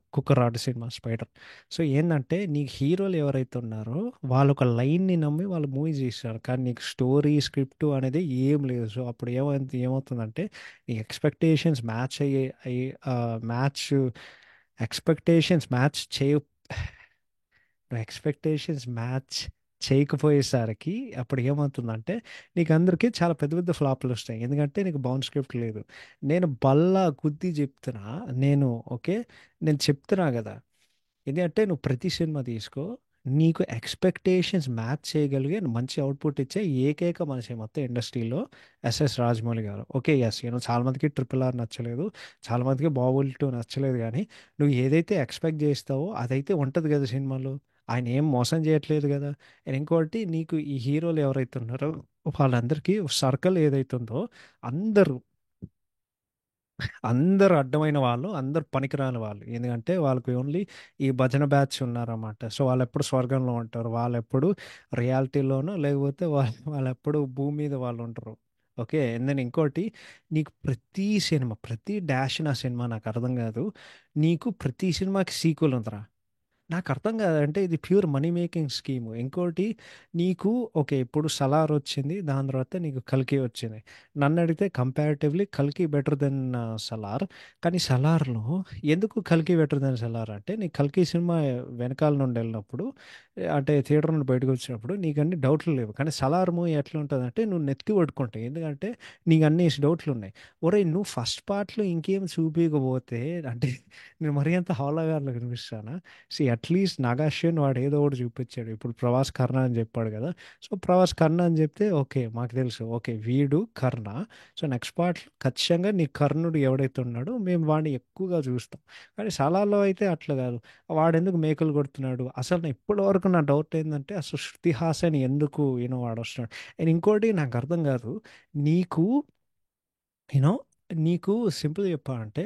'కుక్కరాడు' సినిమా 'స్పైడర్'. సో, ఏందంటే నీకు హీరోలు ఎవరైతే ఉన్నారో వాళ్ళొక లైన్‌ని నమ్మి వాళ్ళు మూవీ చేశారు. కానీ నీకు స్టోరీ, స్క్రిప్ట్ అనేది ఏం లేదు. సో, అప్పుడు ఏమవుతుందంటే నీ మ్యాచ్ ఎక్స్‌పెక్టేషన్స్ మ్యాచ్ చేయు ఎక్స్‌పెక్టేషన్స్ మ్యాచ్ చేయకపోయేసరికి అప్పుడు ఏమవుతుందంటే, నీకందరికి చాలా పెద్ద పెద్ద ఫ్లాపులొస్తాయి. ఎందుకంటే నీకు బౌండ్ స్క్రిప్ట్ లేదు. నేను బల్ల గుద్ది చెప్తున్నా. నేను ఓకే. నేను చెప్తున్నా గదా! ఎందుకంటే నువ్వు ప్రతి సినిమా తీసుకో. నీకు ఎక్స్‌పెక్టేషన్స్ మ్యాచ్ చేయగలిగే మంచి అవుట్‌పుట్ ఇచ్చే ఏకైక మనిషి మొత్తం ఇండస్ట్రీలో ఎస్ఎస్ రాజమౌళి గారు. ఓకే. యెస్. చాలా మందికి 'ట్రిపుల్ ఆర్' నచ్చలేదు. చాలా మందికి 'బాహుబలి 2' నచ్చలేదు గానీ, నువ్వు ఏదైతే ఎక్స్‌పెక్ట్ జేస్తావో అదైతే ఉంటది గదా సినిమాలో. ఆయన ఏం మోసం చేయట్లేదు గదా! అండ్ ఇంకోటి నీకు ఈ హీరోలు ఎవరైతే ఉన్నారో వాళ్ళందరికీ సర్కిల్ ఏదైతే ఉందో అందరూ అందరూ అడ్డమైన వాళ్ళు, అందరూ పనికిరాని వాళ్ళు. ఎందుకంటే వాళ్ళకి ఓన్లీ ఈ భజన బ్యాచ్ ఉన్నారన్నమాట. సో, వాళ్ళెప్పుడు స్వర్గంలో ఉంటారు. వాళ్ళెప్పుడు రియాలిటీలోనో లేకపోతే వాళ్ళెప్పుడు భూమి మీద వాళ్ళుంటరు. ఓకే. అండ్ దెన్ ఇంకోటి నీకు ప్రతి సినిమా, ప్రతి డాష్ నా సినిమా నాకర్థం గాదు. నీకు ప్రతి సినిమాకి సీక్వెల్ ఉందిరా. నాకర్థం కాదంటే ఇది ప్యూర్ మనీ మేకింగ్ స్కీము. ఇంకోటి నీకు ఓకే. ఇప్పుడు 'సలార్' వచ్చింది. దాని తర్వాత నీకు 'కల్కి' వచ్చింది. నన్నడిగితే కంపారిటివ్‌లీ 'కల్కి' బెటర్ దెన్ 'సలార్'. కానీ 'సలార్‌లో' ఎందుకు 'కల్కి' బెటర్ దెన్ 'సలార్' అంటే నీకు 'కల్కి' సినిమా వెనకాల నుండి ఎళ్ళినప్పుడు అంటే థియేటర్ నుండి బయటకొచ్చినప్పుడు నీకన్ని డౌట్లు లేవు. కానీ 'సలార్' మూవీ ఎట్లుంటదంటే నువ్వు నెత్తి పట్టుకుంటావు. ఎందుకంటే నీకన్నేసి డౌట్లున్నాయి. ఒరేయ్! నువ్వు ఫస్ట్ పార్ట్‌లో ఇంకేం చూపియకపోతే అంటే నేను మరీ అంత హోలాగార్లా కనిపిస్తానా? అట్‌లీస్ట్ 'నాగార్జున' వాడు ఏదో ఒకటి చూపించాడు. ఇప్పుడు 'ప్రభాస్ కర్ణ' అని చెప్పాడు కదా! సో, 'ప్రభాస్ కర్ణ' అని చెప్తే ఓకే. మాకు తెలుసు. ఓకే. వీడు కర్ణ. సో, నెక్స్ట్ పార్ట్‌లో ఖచ్చితంగా నీ కర్ణుడు ఎవడైతే ఉన్నాడో మేము వాడిని ఎక్కువగా చూస్తాం. కానీ 'సలార్‌లో' అయితే అట్లా కాదు. వాడెందుకు మేకులు కొడుతున్నాడు? అసలు ఇప్పటి వరకు నా డౌట్ ఏందంటే అసలు 'శృతి హాసన్' ఎందుకు వాడొస్తున్నాడు? అండ్ ఇంకోటి నాకు అర్థం కాదు. నీకు యూ నో నీకు సింపుల్‌గా చెప్పాలంటే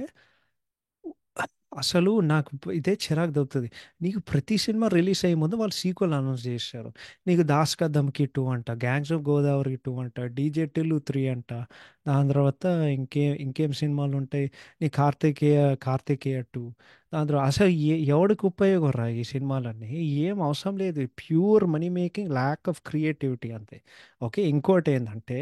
అసలు నాకు ఇదే చిరాకు దెబ్బతది. నీకు ప్రతి సినిమా రిలీజ్ అయ్యే ముందు వాళ్ళు సీక్వెల్ అనౌన్స్ జేశారు. నీకు 'దాస్ కా దమ్‌కి 2' అంట, 'గ్యాంగ్స్ ఆఫ్ గోదావరి 2' అంట, 'డీజే టిల్లు 3' అంట. దాని తర్వాత ఇంకేం సినిమాలుంటాయి. నీ 'కార్తికేయ 2' దాని తర్వాత అసలు ఎవడికి ఉపయోగం రా ఈ సినిమాలన్నీ? ఏం అవసరం లేదు. Pure money making, lack of creativity అంతే. ఓకే. ఇంకోటేందంటే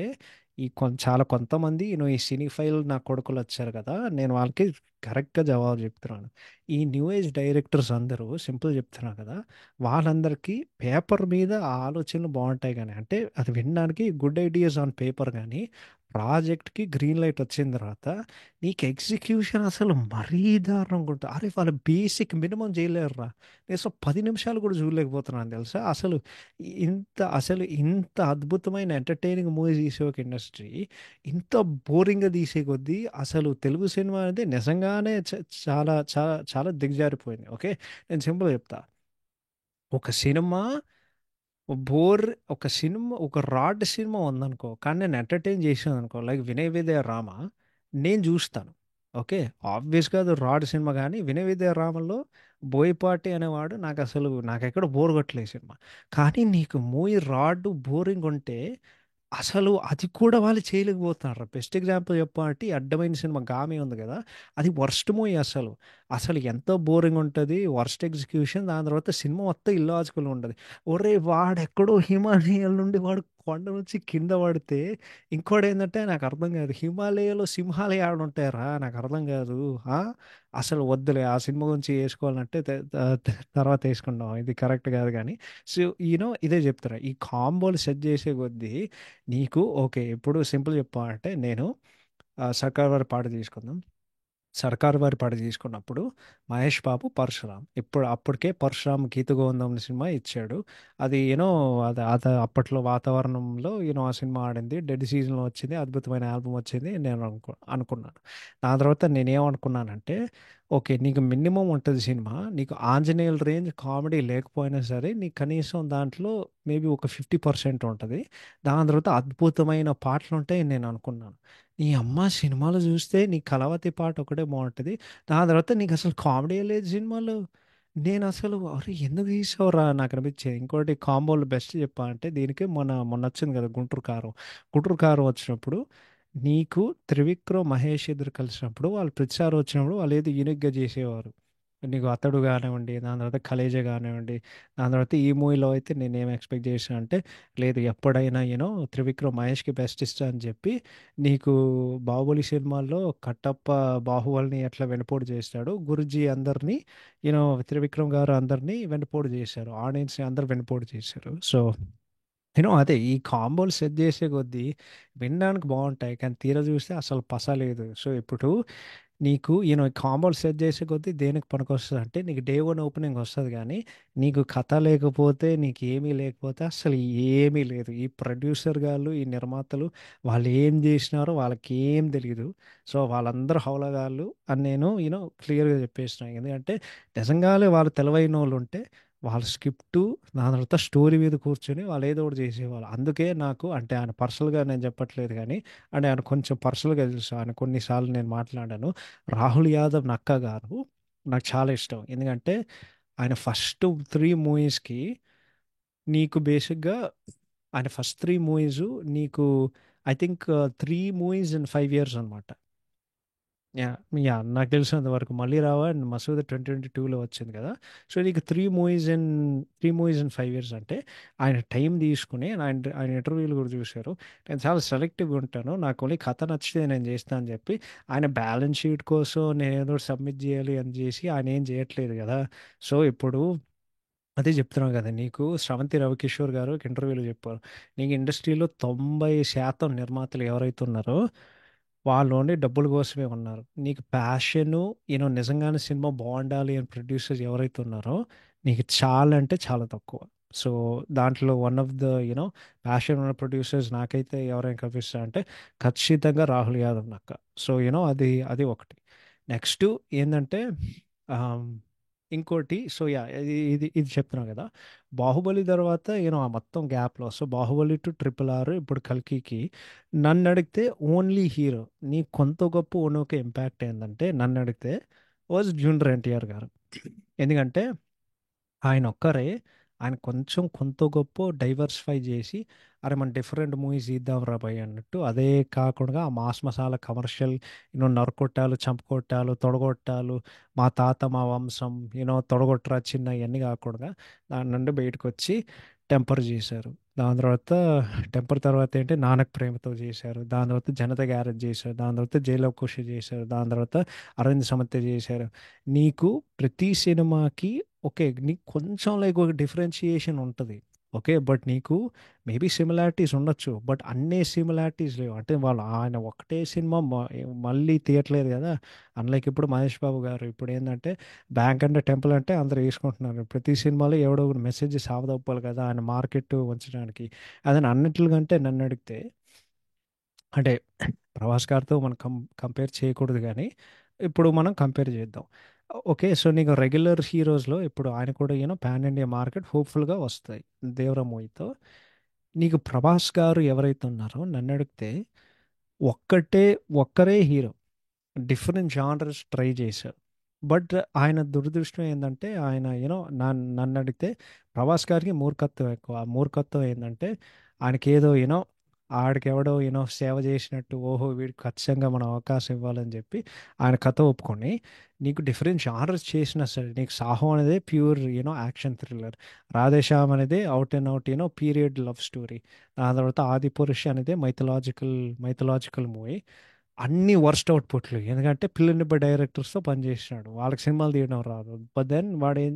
చాలా కొంతమంది ఈ సినిఫైల్ నా కొడుకులొచ్చారు గదా! నేను వాళ్ళకి కరెక్ట్‌గా జవాబు జెప్తున్నాను. ఈ న్యూ ఏజ్ డైరెక్టర్స్ అందరూ సింపుల్ జెప్తున్నా కదా! వాళ్ళందరికీ పేపర్ మీద ఆ ఆలోచనలు బావుంటాయి గానీ, అంటే అది వినడానికి గుడ్ ఐడియాస్ ఆన్ పేపర్ గానీ, ప్రాజెక్ట్‌కి గ్రీన్ లైట్ వచ్చిన తర్వాత నీకు ఎగ్జిక్యూషన్ అసలు మరీ దారుణంగా ఉంటుంది. అరే! వాళ్ళ బేసిక్ మినిమమ్ చేయలేరురా! నేను అసలు 10 నిమిషాలు కూడా చూడలేకపోతున్నాను తెలుసా! అసలు ఇంత అద్భుతమైన ఎంటర్‌టైనింగ్ మూవీస్ తీసే ఒక ఇండస్ట్రీ ఇంత బోరింగ్‌గా తీసే కొద్దీ అసలు తెలుగు సినిమా అనేది నిజంగానే చాలా చాలా చాలా దిగజారిపోయింది. ఓకే. నేను సింపుల్‌గా చెప్తా. ఒక సినిమా బోర్ ఒక సినిమా ఒక రాడ్ సినిమా ఉందనుకో కానీ నేను ఎంటర్టైన్ చేసాను అనుకో లైక్ వినయ్ విజయ రామ నేను చూస్తాను. ఓకే. ఆబ్వియస్గా అది రాడ్ సినిమా కానీ వినయ్ విజయ రామలో బోయపాటి అనేవాడు నాకెక్కడ బోర్ కొట్టలేదు సినిమా. కానీ నీకు మూవీ రాడ్ బోరింగ్ ఉంటే అసలు అది కూడా వాళ్ళు చేయలేకపోతున్నారు. బెస్ట్ ఎగ్జాంపుల్ చెప్పాలంటే ఈ అడ్డమైన సినిమా 'గామి' ఉంది కదా! అది వర్స్ట్ మూవీ అసలు. అసలు ఎంతో బోరింగ్ ఉంటది. Worst execution. దాని తర్వాత సినిమా మొత్తం ఇల్లాజికల్‌గా ఉంటది. ఒరేయ్! వాడెక్కడో హిమాలయాల నుండి వాడు కొండ నుంచి కింద పడితే ఇంకోటేందంటే నాకు అర్థం కాదు. హిమాలయాలో సింహాలు ఏడుంటాయిరా? నాకు అర్థం కాదు. ఆ! అసలు వద్దులే ఆ సినిమా గురించి ఏసుకోవాలంటే తర్వాత ఏసుకుందాం. ఇది కరెక్ట్ కాదు గానీ. సో, ఇదే చెప్తున్నా. ఈ కాంబోలు సెట్ చేసే కొద్దీ నీకు ఓకే. ఇప్పుడు సింపుల్ చెప్పాలంటే నేను 'సర్కార్ వారి పాట' తీసుకుందాం. 'సర్కార్ వారి పాట' తీసుకున్నప్పుడు మహేష్ బాబు, పరశురామ్. అప్పటికే పరశురామ్ 'గీత గోవిందం' సినిమా ఇచ్చాడు. అది అది అప్పట్లో వాతావరణంలో ఆ సినిమా ఆడింది. డెడ్ సీజన్‌లో వచ్చింది. అద్భుతమైన ఆల్బమ్ వచ్చింది. నేను అనుకున్నాను. దాని తర్వాత నేనేమనుకున్నానంటే ఓకే. నీకు మినిమమ్ ఉంటది సినిమా. నీకు 'ఆంజనేయులు' రేంజ్ కామెడీ లేకపోయినా సరే నీకు కనీసం దాంట్లో మేబీ ఒక 50% ఉంటది. దాని తర్వాత అద్భుతమైన పాటలుంటాయని నేను అనుకున్నాను. నీ అమ్మ సినిమాలో చూస్తే నీ 'కలవతి' పాట ఒకటే బావుంటది. దాని తర్వాత నీకసలు కామెడీయే లేదు సినిమాలో. నేనసలు అరే! ఎందుకు తీసావురా నాకనిపించేది. ఇంకోటి కాంబోలో బెస్ట్ చెప్పాలంటే దీనికి మొన్నొచ్చింది కదా 'గుంటూరు కారం'. 'గుంటూరు కారం' వచ్చినప్పుడు నీకు 'త్రివిక్రమ్', 'మహేష్' ఇద్దరు కలిసినప్పుడు వాళ్ళు ప్రతిసారి వచ్చినప్పుడు వాళ్ళేదో యూనిక్‌గా చేసేవారు. నీకు 'అతడు' కానివ్వండి, దాని తర్వాత 'కలేజా' కానివ్వండి, దాని తర్వాత ఈ మూవీలో అయితే నేనేం ఎక్స్‌పెక్ట్ చేశా అంటే లేదు ఎప్పుడైనా 'త్రివిక్రమ్' 'మహేష్‌కి బెస్ట్ ఇస్తా' అని చెప్పి నీకు 'బాహుబలి' సినిమాల్లో కట్టప్ప బాహుబలిని ఎట్లా వెనుపోటు చేస్తాడో 'గురూజీ' అందరినీ 'త్రివిక్రమ్' గారు అందరినీ వెన్నుపోటు చేశారు. ఆడియన్స్‌ని అందరూ వెన్నుపోటు చేశారు. సో, అదే ఈ కాంబోలు సెట్ చేసే కొద్దీ వినడానికి బావుంటాయి. కానీ తీరా చూస్తే అసలు పస లేదు. సో, ఇప్పుడు నీకు కాంబోలు సెట్ చేసే కొద్దీ దేనికి పనికొస్తదంటే నీకు డే 1 ఓపెనింగ్ వస్తది గానీ, నీకు కథ లేకపోతే, నీకేమీ లేకపోతే అస్సలు ఏమీ లేదు. ఈ ప్రొడ్యూసర్ గాళ్ళు, ఈ నిర్మాతలు వాళ్ళు ఏం జేసినారో వాళ్ళకేం తెలీదు. సో, వాళ్ళందరూ హౌలగాళ్ళు అని నేను క్లియర్‌గా చెప్పేస్తున్నా. ఎందుకంటే నిజంగానే వాళ్ళు తెలివైనోళ్ళుంటే వాళ్ళ స్క్రిప్టు, దాని తర్వాత స్టోరీ మీద కూర్చొని వాళ్ళు ఏదో ఒకటి చేసేవాళ్ళు. అందుకే నాకు అంటే ఆయన పర్సనల్‌గా నేను చెప్పట్లేదు గానీ, అంటే ఆయన కొంచెం పర్సనల్‌గా తెలుసు. ఆయన కొన్ని సార్లు నేను మాట్లాడాను. రాహుల్ యాదవ్ నక్కా గారు నాకు చాలా ఇష్టం. ఎందుకంటే ఆయన ఫస్ట్ 3 మూవీస్‌కి నీకు బేసిక్‌గా ఆయన ఫస్ట్ 3 మూవీసు నీకు I think 3 movies in 5 years అనమాట. యాహ్! యాహ్! నాకు తెలిసినంత వరకు 'మళ్ళీ రావా' అండ్ 'మసూద' 2022లో వచ్చింది కదా! సో, నీకు 3 మూవీస్ ఇన్ 5 ఇయర్స్ అంటే ఆయన టైం తీసుకొని ఆయన ఇంటర్వ్యూలు కూడా చూశారు. నేను చాలా సెలెక్టివ్‌గా ఉంటాను. నాకు ఓన్లీ కథ నచ్చితే నేను చేస్తా అని చెప్పి ఆయన బ్యాలెన్స్ షీట్ కోసం నేనేదో సబ్మిట్ చేయాలి అని చేసి ఆయన ఏం చేయట్లేదు కదా! సో, ఇప్పుడు అదే చెప్తున్నాను కదా! నీకు 'స్రవంతి రవికిషోర్' గారు ఒక ఇంటర్వ్యూలో చెప్పారు. నీకు ఇండస్ట్రీలో 90% నిర్మాతలు ఎవరైతే ఉన్నారో వాళ్ళు ఓన్లీ డబ్బుల కోసమే ఉన్నారు. నీకు ప్యాషను నిజంగానే సినిమా బావుండాలి అని ప్రొడ్యూసర్స్ ఎవరైతే ఉన్నారో నీకు చాలా అంటే చాలా తక్కువ. సో, దాంట్లో వన్ ఆఫ్ ద ప్యాషన్ ఉన్న ప్రొడ్యూసర్స్ నాకైతే ఎవరైనా కనిపిస్తారంటే ఖచ్చితంగా రాహుల్ యాదవ్ నక్క. సో, అది ఒకటి. నెక్స్టు ఏందంటే ఆహ్, ఇంకోటి సో, యాహ్! ఇది చెప్తున్నా కదా! 'బాహుబలి' తర్వాత ఆ మొత్తం గ్యాప్‌లో so, 'Baahubali' to 'triple R' ఇప్పుడు 'కల్కికి' నన్నడిగితే ఓన్లీ హీరో నీకు కొంత గొప్ప ఉన్న ఒక ఇంపాక్ట్ ఏందంటే నన్నడిగితే వాజ్ జూనియర్ ఎన్టీఆర్ గారు. ఎందుకంటే ఆయనొక్కరే ఆయన కొంచెం కొంతో గొప్పో డైవర్సిఫై జేసి, అరే! మనం డిఫరెంట్ మూవీస్ తీద్దాంరా భయ్ అన్నట్టు. అదే కాకుండా ఆ మాస్ మసాలా కమర్షియల్ నరుక్కొట్టాలు, చంపుకొట్టాలు, తొడగొట్టాలు, మా తాత మా వంశం, తొడగొట్టరా చిన్న ఇయన్నీ కాకుండా దాని నుండి బయటకొచ్చి 'టెంపర్' జేశారు. దాని తర్వాత 'టెంపర్' తర్వాత ఏంటి 'నాన్నకు ప్రేమతో' జేశారు. దాని తర్వాత 'జనతా గ్యారేజ్' జేశారు. దాని తర్వాత 'జైలవకుశ' జేశారు. దాని తర్వాత 'అరవింద్ సమేత' జేశారు. నీకు ప్రతి సినిమాకి ఓకే. నీకు కొంచెం లైక్ ఒక డిఫరెన్షియేషన్ ఉంటది. ఓకే. బట్ నీకు మేబీ సిమిలారిటీస్ ఉండొచ్చు. బట్ అన్నీ సిమిలారిటీస్ లేవు. అంటే వాళ్ళు ఆయన ఒకటే సినిమా మళ్ళీ తీయట్లేదు గదా! అన్లైక్ ఇప్పుడు 'మహేష్ బాబు' గారు ఇప్పుడేందంటే 'బ్యాంక్ అండ్ టెంపుల్' అంటే అందరూ యేసుకుంటున్నారు. ప్రతి సినిమాలో ఎవడో ఒకడు మెసేజ్ సావదప్పాలి కదా! ఆయన మార్కెట్ ఉంచడానికి. అదే అన్నిట్లికంటే నన్నడిగితే అంటే 'ప్రభాస్' గారితో మనం కంపేర్ చేయకూడదు గానీ, ఇప్పుడు మనం కంపేర్ చేద్దాం. ఓకే. సో, నీకు రెగ్యులర్ హీరోస్‌లో ఇప్పుడు ఆయన కూడా పాన్ ఇండియా మార్కెట్ హోప్‌ఫుల్‌గా వస్తాయి 'దేవరా' మూవీతో. నీకు 'ప్రభాస్' గారు ఎవరైతే ఉన్నారో నన్నడిగితే ఒక్కటే ఒక్కరే హీరో. డిఫరెంట్ జానర్స్ ట్రై చేశారు. బట్ ఆయన దురదృష్టం ఏందంటే ఆయన నన్నడిగితే 'ప్రభాస్' గారికి మూర్ఖత్వం ఎక్కువ. ఆ మూర్ఖత్వం ఏందంటే ఆయనకేదో ఆడికెవడో సేవ చేసినట్టు ఓహో! వీడికి ఖచ్చితంగా మనం అవకాశం ఇవ్వాలని చెప్పి ఆయన కథ ఒప్పుకొని నీకు డిఫరెంట్ జానర్స్ చేసినా సరే నీకు 'సాహో' అనేది ప్యూర్ యాక్షన్ థ్రిల్లర్. 'రాధేశ్యామ్' అనేది out and out period love story. దాని తర్వాత 'ఆదిపురుష్' అనేది మైథలాజికల్ మూవీ. అన్ని వర్స్ట్ అవుట్‌పుట్లు. ఎందుకంటే పిల్లనిబ్బ డైరెక్టర్స్‌తో పనిచేసినాడు. వాళ్ళకి సినిమాలు తీయడం రాదు. బట్ దెన్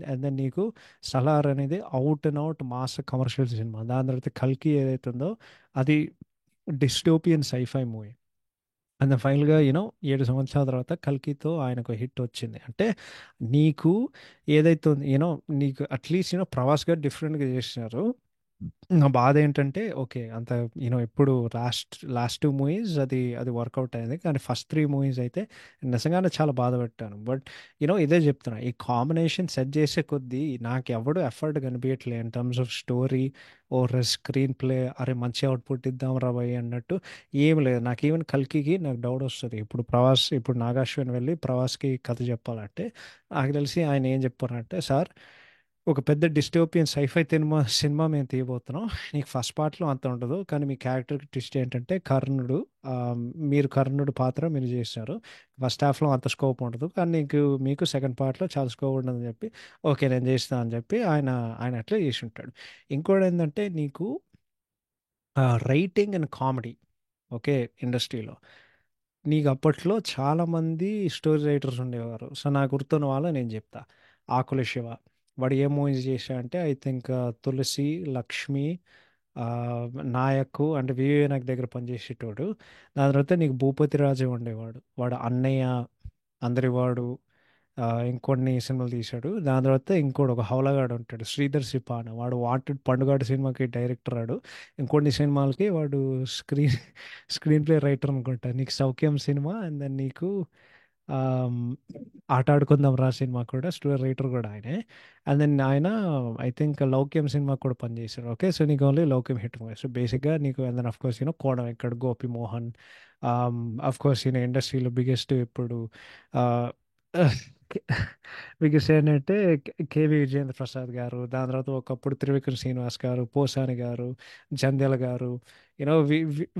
అండ్ దెన్ నీకు 'సలార్' అనేది out and out mass commercial సినిమా. దాని తర్వాత 'కల్కి' ఏదైతే ఉందో అది dystopian sci-fi movie. And then ఫైనల్‌గా 7 సంవత్సరాల తర్వాత 'కల్కితో' ఆయనకు హిట్ వచ్చింది. అంటే నీకు ఏదైతే ఉంది నీకు అట్‌లీస్ట్ 'ప్రభాస్' గారు డిఫరెంట్‌గా చేసినారు. నా బాధ ఏంటంటే ఓకే. అంత ఎప్పుడు లాస్ట్ 2 మూవీస్ అది వర్కౌట్ అయింది. కానీ ఫస్ట్ 3 మూవీస్ అయితే నిజంగానే చాలా బాధపెట్టాను. బట్ ఇదే చెప్తున్నా. ఈ కాంబినేషన్ సెట్ చేసే కొద్దీ నాకెవ్వడు ఎఫర్ట్ కనిపియట్లే in terms of story or screenplay అరే మంచి అవుట్‌పుట్ ఇద్దాం రా భయ్ అన్నట్టు ఏమి లేదు. నాకు ఈవెన్ 'కల్కికి' నాకు డౌట్ వస్తది. ఇప్పుడు 'నాగార్జున' వెళ్ళి 'ప్రభాస్‌కి' కథ చెప్పాలంటే నాకు తెలిసి ఆయన ఏం చెప్పారంటే సార్ ఒక పెద్ద డిస్టోపియన్ సైఫై సినిమా మేము తీయబోతున్నాం. నీకు ఫస్ట్ పార్ట్‌లో అంత ఉండదు. కానీ మీ క్యారెక్టర్‌కి ట్విస్ట్ ఏంటంటే కర్ణుడు మీరు కర్ణుడు పాత్ర మీరు చేశారు. ఫస్ట్ హాఫ్‌లో అంత స్కోప్ ఉండదు. కానీ మీకు సెకండ్ పార్ట్‌లో చాలా స్కోప్ ఉంటుందని చెప్పి, ఓకే. నేను చేస్తా అని చెప్పి ఆయన అట్లే చేసుంటాడు. ఇంకోటేందంటే నీకు రైటింగ్ అండ్ కామెడీ ఓకే. ఇండస్ట్రీలో. నీకు అప్పట్లో చాలామంది స్టోరీ రైటర్స్ ఉండేవారు. సో, నాకు గుర్తున్న వాళ్ళు నేను చెప్తా. 'ఆకుల శివ' వాడు ఏ మూవీస్ చేశాడంటే ఐ థింక్ 'తులసి', 'లక్ష్మి' 'నాయక్' అంటే వివేక్ దగ్గర పనిచేసేటోడు. దాని తర్వాత నీకు 'భూపతి రాజు' ఉండేవాడు. వాడు 'అన్నయ్య', 'అందరివాడు' ఇంకొన్ని సినిమాలు తీశాడు. దాని తర్వాత ఇంకోడు ఒక హౌలగాడు ఉంటాడు 'శ్రీధర్ సిపాన్' వాడు 'వాంటెడ్' 'పండుగాడు' సినిమాకి డైరెక్టర్ వాడు. ఇంకొన్ని సినిమాలకి వాడు స్క్రీన్ స్క్రీన్ ప్లే రైటర్ అనుకుంటా. నీకు 'సౌఖ్యం' సినిమా అండ్ దెన్ నీకు ఆమ్, 'ఆట ఆడుకుందాం రా' సినిమా కూడా స్టోరీ రైటర్ కూడా ఆయనే. అండ్ దెన్ ఆయన ఐ థింక్ 'లౌక్యం' సినిమా కూడా పనిచేశాడు. ఓకే. సో నీకు only 'Loukyam' hit movie. So బేసిక్గా నీకు and then of course 'Kona Venkat', 'Gopimohan' of course ఇండస్ట్రీలో బిగ్గెస్ట్ ఇప్పుడు బిగ్గెస్ట్ ఏంటంటే కేవి విజయేంద్ర ప్రసాద్ గారు, దాని తర్వాత ఒకప్పుడు త్రివిక్రమ్ శ్రీనివాస్ గారు, పోసాని గారు, జంధ్యాల గారు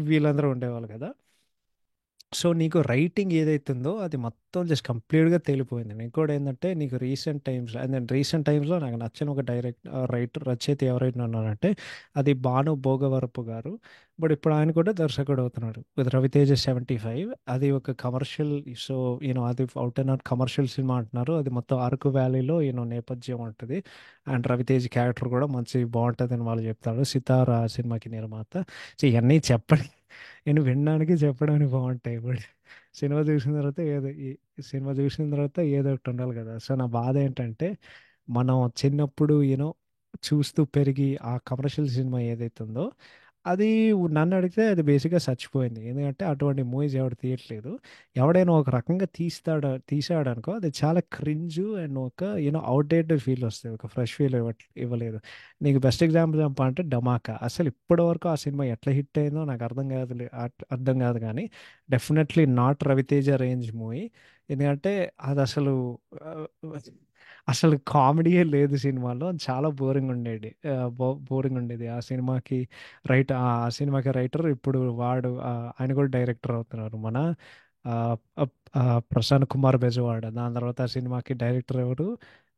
వీళ్ళందరూ ఉండేవాళ్ళు కదా. సో నీకు రైటింగ్ ఏదైతుందో అది మొత్తం జస్ట్ కంప్లీట్గా తేలిపోయింది. ఇంకోటి ఏంటంటే నీకు రీసెంట్ టైమ్స్లో నాకు నచ్చిన ఒక రైటర్ రచయిత ఎవరైతే ఉన్నారంటే అది భాను భోగవరపు గారు. బట్ ఇప్పుడు ఆయన కూడా దర్శకుడు అవుతున్నాడు విత్ రవితేజ 75. అది ఒక కమర్షియల్. సో అది out and out commercial cinema అంటున్నారు. అది మొత్తం అరకు వ్యాలీలో నేపథ్యం ఉంటుంది. అండ్ రవితేజ క్యారెక్టర్ కూడా మంచి బాగుంటుంది అని వాళ్ళు చెప్తారు. సితార సినిమాకి నిర్మాత. సో ఇవన్నీ చెప్పండి నేను వినడానికి చెప్పడానికి బాగుంటాయి. ఇప్పుడు సినిమా చూసిన తర్వాత ఈ సినిమా చూసిన తర్వాత ఏదో ఒకటి ఉండాలి కదా. సో నా బాధ ఏంటంటే మనం చిన్నప్పుడు చూస్తూ పెరిగి ఆ కమర్షియల్ సినిమా ఏదైతే ఉందో అది నన్ను అడిగితే అది బేసిక్గా చచ్చిపోయింది. ఎందుకంటే అటువంటి మూవీస్ ఎవడు తీయట్లేదు. ఎవడైనా ఒక రకంగా తీసాడనుకో అది చాలా క్రింజ్ అండ్ ఒక అవుట్డేటెడ్ ఫీల్ వస్తుంది. ఒక ఫ్రెష్ ఫీల్ ఇవ్వలేదు. నీకు బెస్ట్ ఎగ్జాంపుల్ చెప్పాలంటే 'ధమాకా' అసలు ఇప్పటివరకు ఆ సినిమా ఎట్లా హిట్ అయిందో నాకు అర్థం కాదు కానీ definitely not Ravi Teja range movie. ఎందుకంటే అది ఆ, అసలు కామెడీయే లేదు సినిమాలో. చాలా బోరింగ్ ఉండేది ఆ సినిమాకి. ఆ సినిమాకి రైటర్ ఇప్పుడు ఆయన కూడా డైరెక్టర్ అవుతున్నారు మన ఆ, ఆ, ప్రశాంత్ కుమార్ బెజవాడ. దాని తర్వాత ఆ సినిమాకి డైరెక్టర్ ఎవరు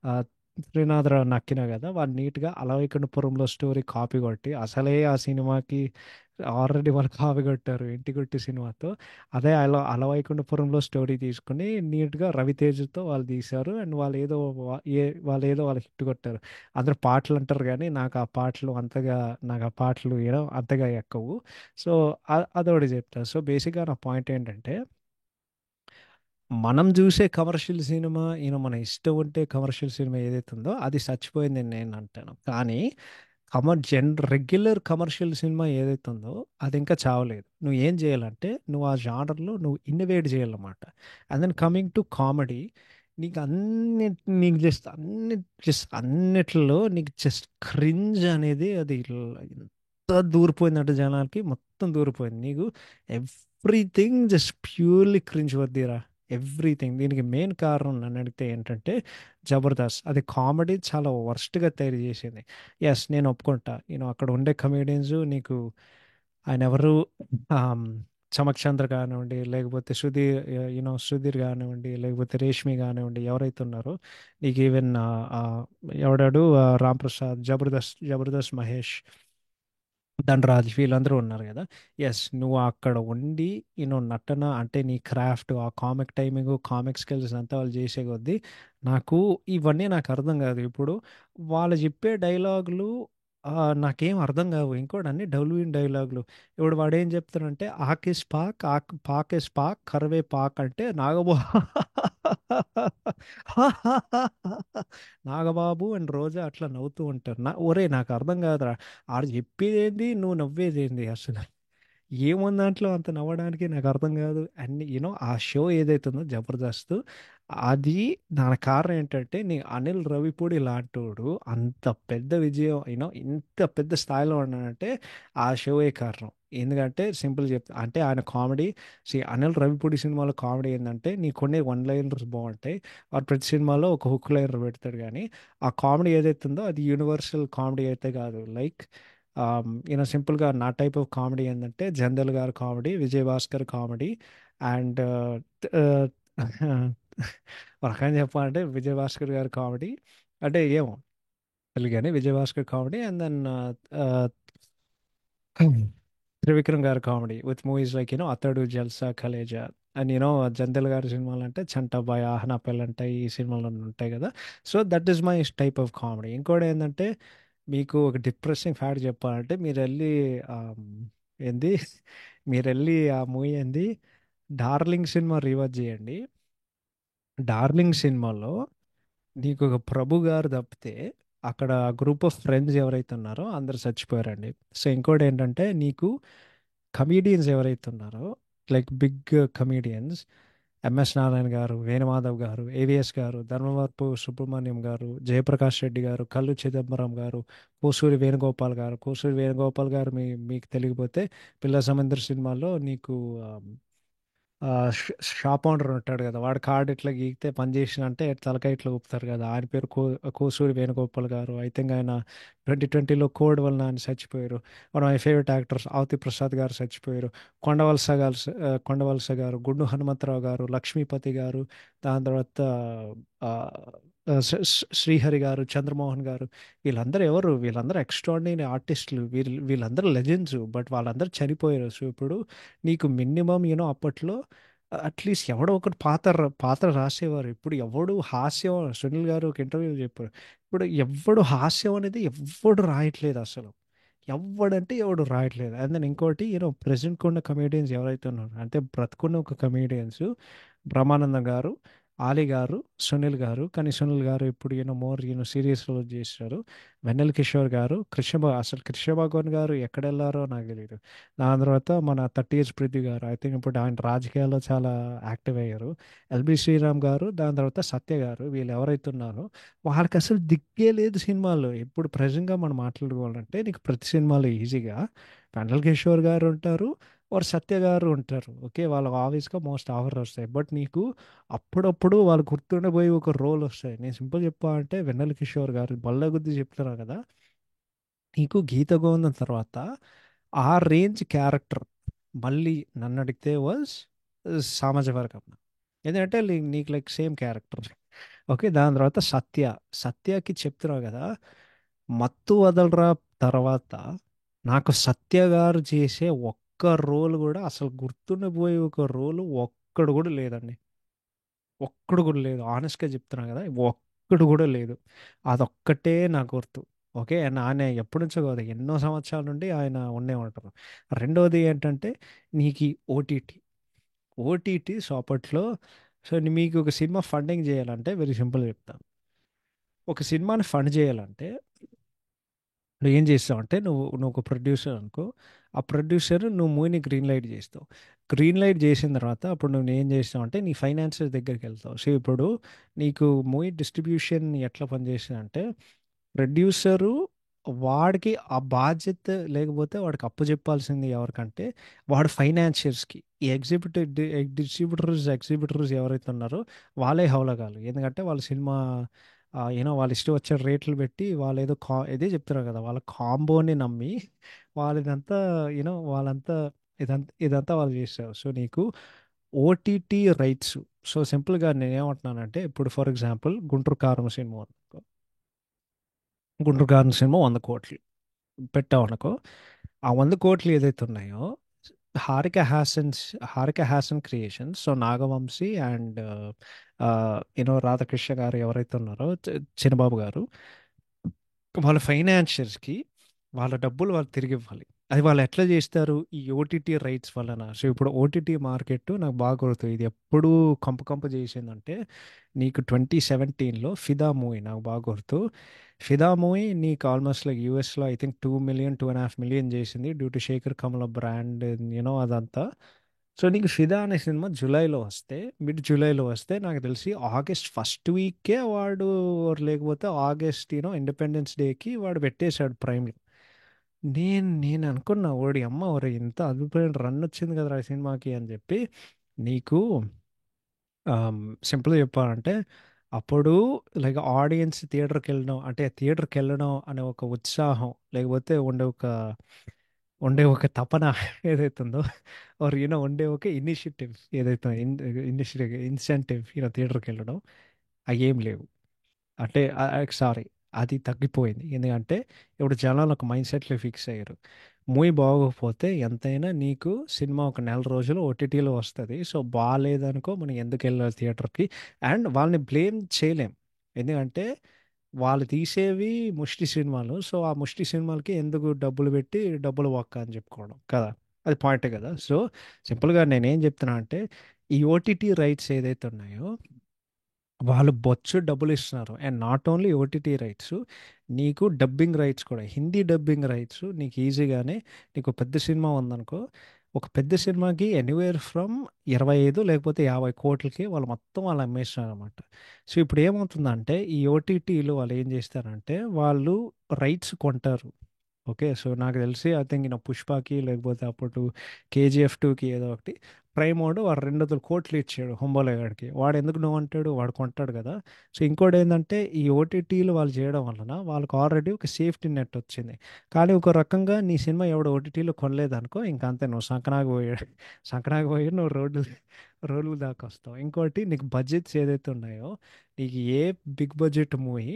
ఆ, శ్రీనాథరావు నక్కిన కదా వాళ్ళు నీట్గా అలవైకుంఠపురంలో స్టోరీ కాపీ కొట్టి అసలే ఆ సినిమాకి ఆల్రెడీ వాళ్ళు కాపీ కొట్టారు ఇంటి గుట్టి సినిమాతో. అదే అలవైకుంఠపురంలో స్టోరీ తీసుకుని నీట్గా రవితేజతో వాళ్ళు తీశారు. అండ్ వాళ్ళు ఏదో వాళ్ళు హిట్ కొట్టారు. అందరు పాటలు అంటారు కానీ నాకు ఆ పాటలు అంతగా ఎక్కవు. సో అదొకటి చెప్తాను. సో బేసిక్గా నా పాయింట్ ఏంటంటే, మనం చూసే కమర్షియల్ సినిమా మన ఇష్టం ఉంటే కమర్షియల్ సినిమా ఏదైతే ఉందో అది చచ్చిపోయిందని నేను అంటాను. కానీ రెగ్యులర్ కమర్షియల్ సినిమా ఏదైతే ఉందో అది ఇంకా చావలేదు. నువ్వు ఏం చేయాలంటే నువ్వు ఆ జానర్లో నువ్వు ఇన్నోవేట్ చేయాలన్నమాట. And then coming to comedy, నీకు అన్ని నీకు అన్నిట్లో నీకు జస్ట్ క్రింజ్ అనేది అది ఎంత దూరిపోయిందంటే జనాలకి మొత్తం దూరిపోయింది. నీకు ఎవ్రీథింగ్ జస్ట్ ప్యూర్లీ క్రింజ్ వద్దిరా. ఎవ్రీథింగ్. దీనికి మెయిన్ కారణం నన్ను అడిగితే ఏంటంటే జబర్దస్త్. అది కామెడీ చాలా వర్స్ట్గా తయారు చేసింది. ఎస్, నేను ఒప్పుకుంటా. అక్కడ ఉండే కమేడియన్స్ నీకు ఆయన ఎవరు, ఆమ్, చమక్ చంద్ర కానివ్వండి, లేకపోతే సుధీర్ కానివ్వండి, లేకపోతే రేష్మి కానివ్వండి, ఎవరైతే ఉన్నారో నీకు ఈవెన్ ఎవడాడు రామ్ ప్రసాద్, జబర్దస్త్ మహేష్, ధనరాజ్, వీళ్ళందరూ ఉన్నారు కదా. ఎస్, నువ్వు అక్కడ ఉండి నటన అంటే నీ క్రాఫ్ట్, ఆ కామిక్ టైమింగ్, కామిక్ స్కిల్స్ అంతా వాళ్ళు చేసే కొద్దీ ఇవన్నీ నాకు అర్థం కాదు. ఇప్పుడు వాళ్ళు చెప్పే డైలాగులు నాకేం అర్థం కావు. ఇంకోటి అన్ని డబ్ల్యూఇన్ డైలాగులు. ఇప్పుడు వాడు ఏం చెప్తాడంటే ఆకిస్ పాక్ పాకిస్ పాక్ కర్వే పాక్ అంటే నాగబాబు అండ్ రోజా అట్లా నవ్వుతూ ఉంటారు. ఒరే నాకు అర్థం కాదురా, ఆడు చెప్పేదేంది నువ్వు నవ్వేదేంది అసలు. ఏముంది దాంట్లో అంత నవ్వడానికి, నాకు అర్థం కాదు. అండ్ ఆ షో ఏదైతే ఉందో జబర్దస్త్, అది దాని కారణం ఏంటంటే నీ అనిల్ రవిపూడి లాంటోడు అంత పెద్ద విజయం ఇంత పెద్ద స్థాయిలో ఉన్నాడంటే ఆ షోయే కారణం. ఎందుకంటే సింపుల్ చెప్తా అంటే ఆయన కామెడీ. అనిల్ రవిపూడి సినిమాలో కామెడీ ఏంటంటే నీ కొన్ని వన్ లైనర్స్ బాగుంటాయి. వాడు ప్రతి సినిమాలో ఒక హుక్ లైనర్ పెడతాడు. కానీ ఆ కామెడీ ఏదైతే ఉందో అది యూనివర్సల్ కామెడీ అయితే కాదు. లైక్ సింపుల్గా నా టైప్ ఆఫ్ కామెడీ ఏంటంటే జందల్ గారి comedy, Vijay Bhaskar comedy, and ఒక రకంగా చెప్పాలంటే విజయ్ భాస్కర్ గారి కామెడీ అంటే ఏమో తెలియదు కానీ Vijay Bhaskar comedy. And then Trivikram గారి కామెడీ విత్ మూవీస్ లైక్ అతడు, జల్సా, కలేజా. అండ్ జందల్ గారి సినిమాలు అంటే చంటాబాయ్, ఆహనా పెళ్ళంట, ఈ సినిమాలు ఉంటాయి కదా. So that is my type of comedy. ఇంకోటి ఏంటంటే మీకు ఒక డిప్రెసింగ్ ఫ్యాక్ట్ చెప్పాలంటే ఆమ్, ఏంది మీరు వెళ్ళి ఆ మూవీ ఏంది డార్లింగ్ సినిమా రివాజ్ చేయండి. డార్లింగ్ సినిమాలో నీకు ఒక ప్రభు గారు తప్పితే అక్కడ గ్రూప్ ఆఫ్ ఫ్రెండ్స్ ఎవరైతే ఉన్నారో అందరు చచ్చిపోయారండి. సో ఇంకోటి ఏంటంటే నీకు కమీడియన్స్ ఎవరైతే ఉన్నారో like big comedians, MS Narayana garu, Venumadhav గారు, ఏవిఎస్ గారు, ధర్మవరపు సుబ్రహ్మణ్యం గారు, జయప్రకాష్ రెడ్డి గారు, కల్లు చిదంబరం గారు, కోసూరి వేణుగోపాల్ గారు మీకు తెలియకపోతే పిల్ల సముద్ర సినిమాలో నీకు ఆ, షాప్ ఓనర్ ఉంటాడు కదా, వాడు కార్డు ఇట్లా గీకితే పని చేసిన అంటే తలకాయ ఇట్లా ఊపుతారు కదా, ఆయన పేరు కోసూరి వేణుగోపాల్ గారు. ఐ థింక్ ఆయన 2020లో కోవిడ్ వలన ఆయన చచ్చిపోయారు. One my favourite actors Avathi Prasad garu చచ్చిపోయారు. కొండవలస గారు, గుండు హనుమంతరావు గారు, లక్ష్మీపతి గారు, దాని తర్వాత ఆ, శ్రీహరి గారు, చంద్రమోహన్ గారు. వీళ్ళందరూ ఎక్స్ట్రాడినరీ ఆర్టిస్టులు. వీళ్ళందరూ లెజెండ్స్. బట్ వాళ్ళందరూ చనిపోయారు. సో ఇప్పుడు నీకు మినిమం అప్పట్లో అట్లీస్ట్ ఎవడో ఒకటి పాత్ర రాసేవారు. ఇప్పుడు ఎవడు హాస్యం, సునీల్ గారు ఒక ఇంటర్వ్యూలో చెప్పారు, ఇప్పుడు ఎవడు హాస్యం అనేది ఎవడు రాయట్లేదు అసలు. ఎవడంటే ఎవడు రాయట్లేదు. అండ్ దెన్ ఇంకోటి ప్రెసెంట్ ఉన్న కమేడియన్స్ ఎవరైతే ఉన్నారో అంటే బ్రతుకున్న ఒక కమేడియన్స్ బ్రహ్మానందం గారు, ఆలీ గారు, సునీల్ గారు. కానీ సునీల్ గారు ఇప్పుడు మోర్ సీరియస్ రోల్ చేశారు. వెన్నెల కిషోర్ గారు, అసలు కృష్ణ భగవాన్ గారు ఎక్కడ వెళ్ళారో నాకు తెలియదు. దాని తర్వాత మన 30 ఇయర్స్ పృథ్వీ గారు, ఐ థింక్ ఇప్పుడు ఆయన రాజకీయాల్లో చాలా యాక్టివ్ అయ్యారు. ఎల్బి శ్రీరామ్ గారు, దాని తర్వాత సత్య గారు. వీళ్ళు ఎవరైతే ఉన్నారో వాళ్ళకి అసలు దిక్కే లేదు సినిమాల్లో. ఇప్పుడు ప్రజెంట్గా మనం మాట్లాడుకోవాలంటే నీకు ప్రతి సినిమాలో ఈజీగా వెన్నెల కిషోర్ గారు ఉంటారు, వారు సత్య గారు ఉంటారు. ఓకే, వాళ్ళకి ఆబ్వియస్గా మోస్ట్ ఆఫర్ వస్తాయి. బట్ నీకు అప్పుడప్పుడు వాళ్ళు గుర్తుండిపోయి ఒక రోల్ వస్తాయి. నేను సింపుల్ చెప్పాలంటే వెన్నెల కిషోర్ గారు బల్ల గుద్ది చెప్తున్నారు కదా, నీకు గీత గోవిందం తర్వాత ఆ రేంజ్ క్యారెక్టర్ మళ్ళీ నన్ను అడిగితే వాజ్ సామాజిక వర్గం. ఎందుకంటే నీకు లైక్ సేమ్ క్యారెక్టర్. ఓకే, దాని తర్వాత సత్యకి చెప్తున్నావు కదా, మత్తు వదలరా తర్వాత నాకు సత్య గారు చేసే ఒక్క రోల్ కూడా అసలు గుర్తుండిపోయే ఒక రోల్ ఒక్కడు కూడా లేదండి. ఒక్కడు కూడా లేదు. ఆనెస్ట్గా చెప్తున్నా కదా, ఒక్కడు కూడా లేదు. అదొక్కటే నాకు గుర్తు. ఓకే, అండ్ ఆయన ఎప్పటి నుంచో కాదు, ఎన్నో సంవత్సరాల నుండి ఆయన ఉండే ఉంటారు. రెండోది ఏంటంటే, నీకు ఓటీటీ ఓటీటీ అప్పట్లో. సో మీకు ఒక సినిమా ఫండింగ్ చేయాలంటే వెరీ సింపుల్ చెప్తాను. ఒక సినిమాని ఫండ్ చేయాలంటే నువ్వు ఏం చేస్తావు అంటే, నువ్వు ఒక ప్రొడ్యూసర్ అనుకో. ఆ ప్రొడ్యూసర్ నువ్వు మూవీని గ్రీన్ లైట్ చేస్తావు. గ్రీన్ లైట్ చేసిన తర్వాత అప్పుడు నువ్వు ఏం చేస్తావు అంటే నీ ఫైనాన్సర్ దగ్గరికి వెళ్తావు. సో ఇప్పుడు నీకు మూవీ డిస్ట్రిబ్యూషన్ ఎట్లా పనిచేస్తుంది అంటే, ప్రొడ్యూసరు వాడికి ఆ బాధ్యత లేకపోతే వాడికి అప్పు చెప్పాల్సింది ఎవరికంటే వాడు ఫైనాన్షియర్స్కి. ఈ ఎగ్జిబిటర్స్ ఎవరైతే ఉన్నారో వాళ్ళే హౌలగాలు. ఎందుకంటే వాళ్ళ సినిమా వాళ్ళ ఇష్టం వచ్చిన రేట్లు పెట్టి వాళ్ళు ఏదో ఇదే చెప్తున్నారు కదా, వాళ్ళ కాంబోని నమ్మి వాళ్ళదంతా వాళ్ళంతా ఇదంతా వాళ్ళు చేస్తారు. సో నీకు ఓటీటీ రైట్స్. సో సింపుల్గా నేనేమంటున్నానంటే, ఇప్పుడు ఫర్ ఎగ్జాంపుల్ గుంటూరు కారం సినిమా ఉంది. గుంటూరు కారం సినిమా 100 కోట్లు పెట్టామనుకో. ఆ 100 కోట్లు ఏదైతే ఉన్నాయో, Haarika Hassans Haarika Hassan creations, so Nagavamsi and Radhakrishna garu ఎవరైతే ఉన్నారో, చిన్నబాబు గారు, వాళ్ళ ఫైనాన్షియర్స్కి వాళ్ళ డబ్బులు వాళ్ళు తిరిగి ఇవ్వాలి. అది వాళ్ళు ఎట్లా చేస్తారు? ఈ ఓటీటీ రైట్స్ వలన. సో ఇప్పుడు ఓటీటీ మార్కెట్ నాకు బాగా గుర్తు, ఇది ఎప్పుడు కంపు కంపు చేసిందంటే, నీకు 2017లో ఫిదా మూవీ నాకు బాగా గుర్తు. ఫిదా మూవీ నీకు ఆల్మోస్ట్ లైక్ యూఎస్లో ఐ థింక్ 2 మిలియన్ 2.5 మిలియన్ చేసింది due to Sekhar Kammula brand, అదంతా. సో నీకు ఫిదా అనే సినిమా జూలైలో వస్తే, మిడ్ జూలైలో వస్తే, నాకు తెలిసి ఆగస్ట్ ఫస్ట్ వీకే వాడు లేకపోతే ఆగస్ట్ ఇండిపెండెన్స్ డేకి వాడు పెట్టేశాడు ప్రైమ్లో. నేను అనుకున్నా, ఓడి అమ్మ ఒరే ఇంత అద్భుతమైన రన్ వచ్చింది కదరా ఈ సినిమాకి అని చెప్పి. నీకు సింపుల్గా చెప్పాలంటే, అప్పుడు లైక్ ఆడియన్స్ థియేటర్కి వెళ్ళడం అంటే, థియేటర్కి వెళ్ళడం అనే ఒక ఉత్సాహం, లేకపోతే ఉండే ఒక తపన ఏదైతే ఉందో, ఆర్ ఉండే ఒక ఇనిషియేటివ్ ఏదైతే ఇనిషియేటివ్ ఇన్సెంటివ్ థియేటర్కి వెళ్ళడం, అవి ఏం లేవు. అంటే సారీ, అది తగ్గిపోయింది. ఎందుకంటే ఇప్పుడు జనాలు ఒక మైండ్ సెట్లో ఫిక్స్ అయ్యారు. మూవీ బాగోకపోతే ఎంతైనా నీకు సినిమా ఒక నెల రోజులు ఓటీటీలో వస్తుంది. సో బాగాలేదనుకో మనం ఎందుకు వెళ్ళాలి థియేటర్కి? అండ్ వాళ్ళని బ్లేమ్ చేయలేం. ఎందుకంటే వాళ్ళు తీసేవి ముష్టి సినిమాలు. సో ఆ ముష్టి సినిమాలకి ఎందుకు డబ్బులు పెట్టి డబ్బులు ఒక్క అని చెప్పుకోవడం కదా, అది పాయింటే కదా. సో సింపుల్గా నేనేం చెప్తున్నా అంటే, ఈ ఓటీటీ రైట్స్ ఏదైతే ఉన్నాయో వాళ్ళు బొచ్చు డబ్బులు ఇస్తున్నారు. And not only OTT rights, నీకు డబ్బింగ్ రైట్స్ కూడా, హిందీ డబ్బింగ్ రైట్స్ నీకు ఈజీగానే. నీకు పెద్ద సినిమా ఉందనుకో, ఒక పెద్ద సినిమాకి ఎనీవేర్ ఫ్రమ్ 25 లేకపోతే 50 కోట్లకి వాళ్ళు అమ్మేస్తున్నారు అనమాట. సో ఇప్పుడు ఏమవుతుందంటే, ఈ ఓటీటీలు వాళ్ళు ఏం చేస్తారంటే వాళ్ళు రైట్స్ కొంటారు. ఓకే, సో నాకు తెలిసి ఐ థింక్ పుష్పకి లేకపోతే అప్పుడు KGF 2కి ఏదో ఒకటి ప్రైమ్ వాడు 200 కోట్లు ఇచ్చాడు హొంబోలే గాడికి. వాడు ఎందుకు నువ్వు అంటాడు? వాడు కొంటాడు కదా. సో ఇంకోటి ఏంటంటే, ఈ ఓటీటీలు వాళ్ళు చేయడం వలన వాళ్ళకి ఆల్రెడీ ఒక సేఫ్టీ నెట్ వచ్చింది. కానీ ఒక రకంగా నీ సినిమా ఎవడు ఓటీటీలో కొనలేదనుకో, ఇంకా అంతే, నువ్వు సంకనాగి పోయి నువ్వు రోడ్లు దాకా వస్తావు. ఇంకోటి, నీకు బడ్జెట్స్ ఏదైతే ఉన్నాయో, నీకు ఏ బిగ్ బడ్జెట్ మూవీ,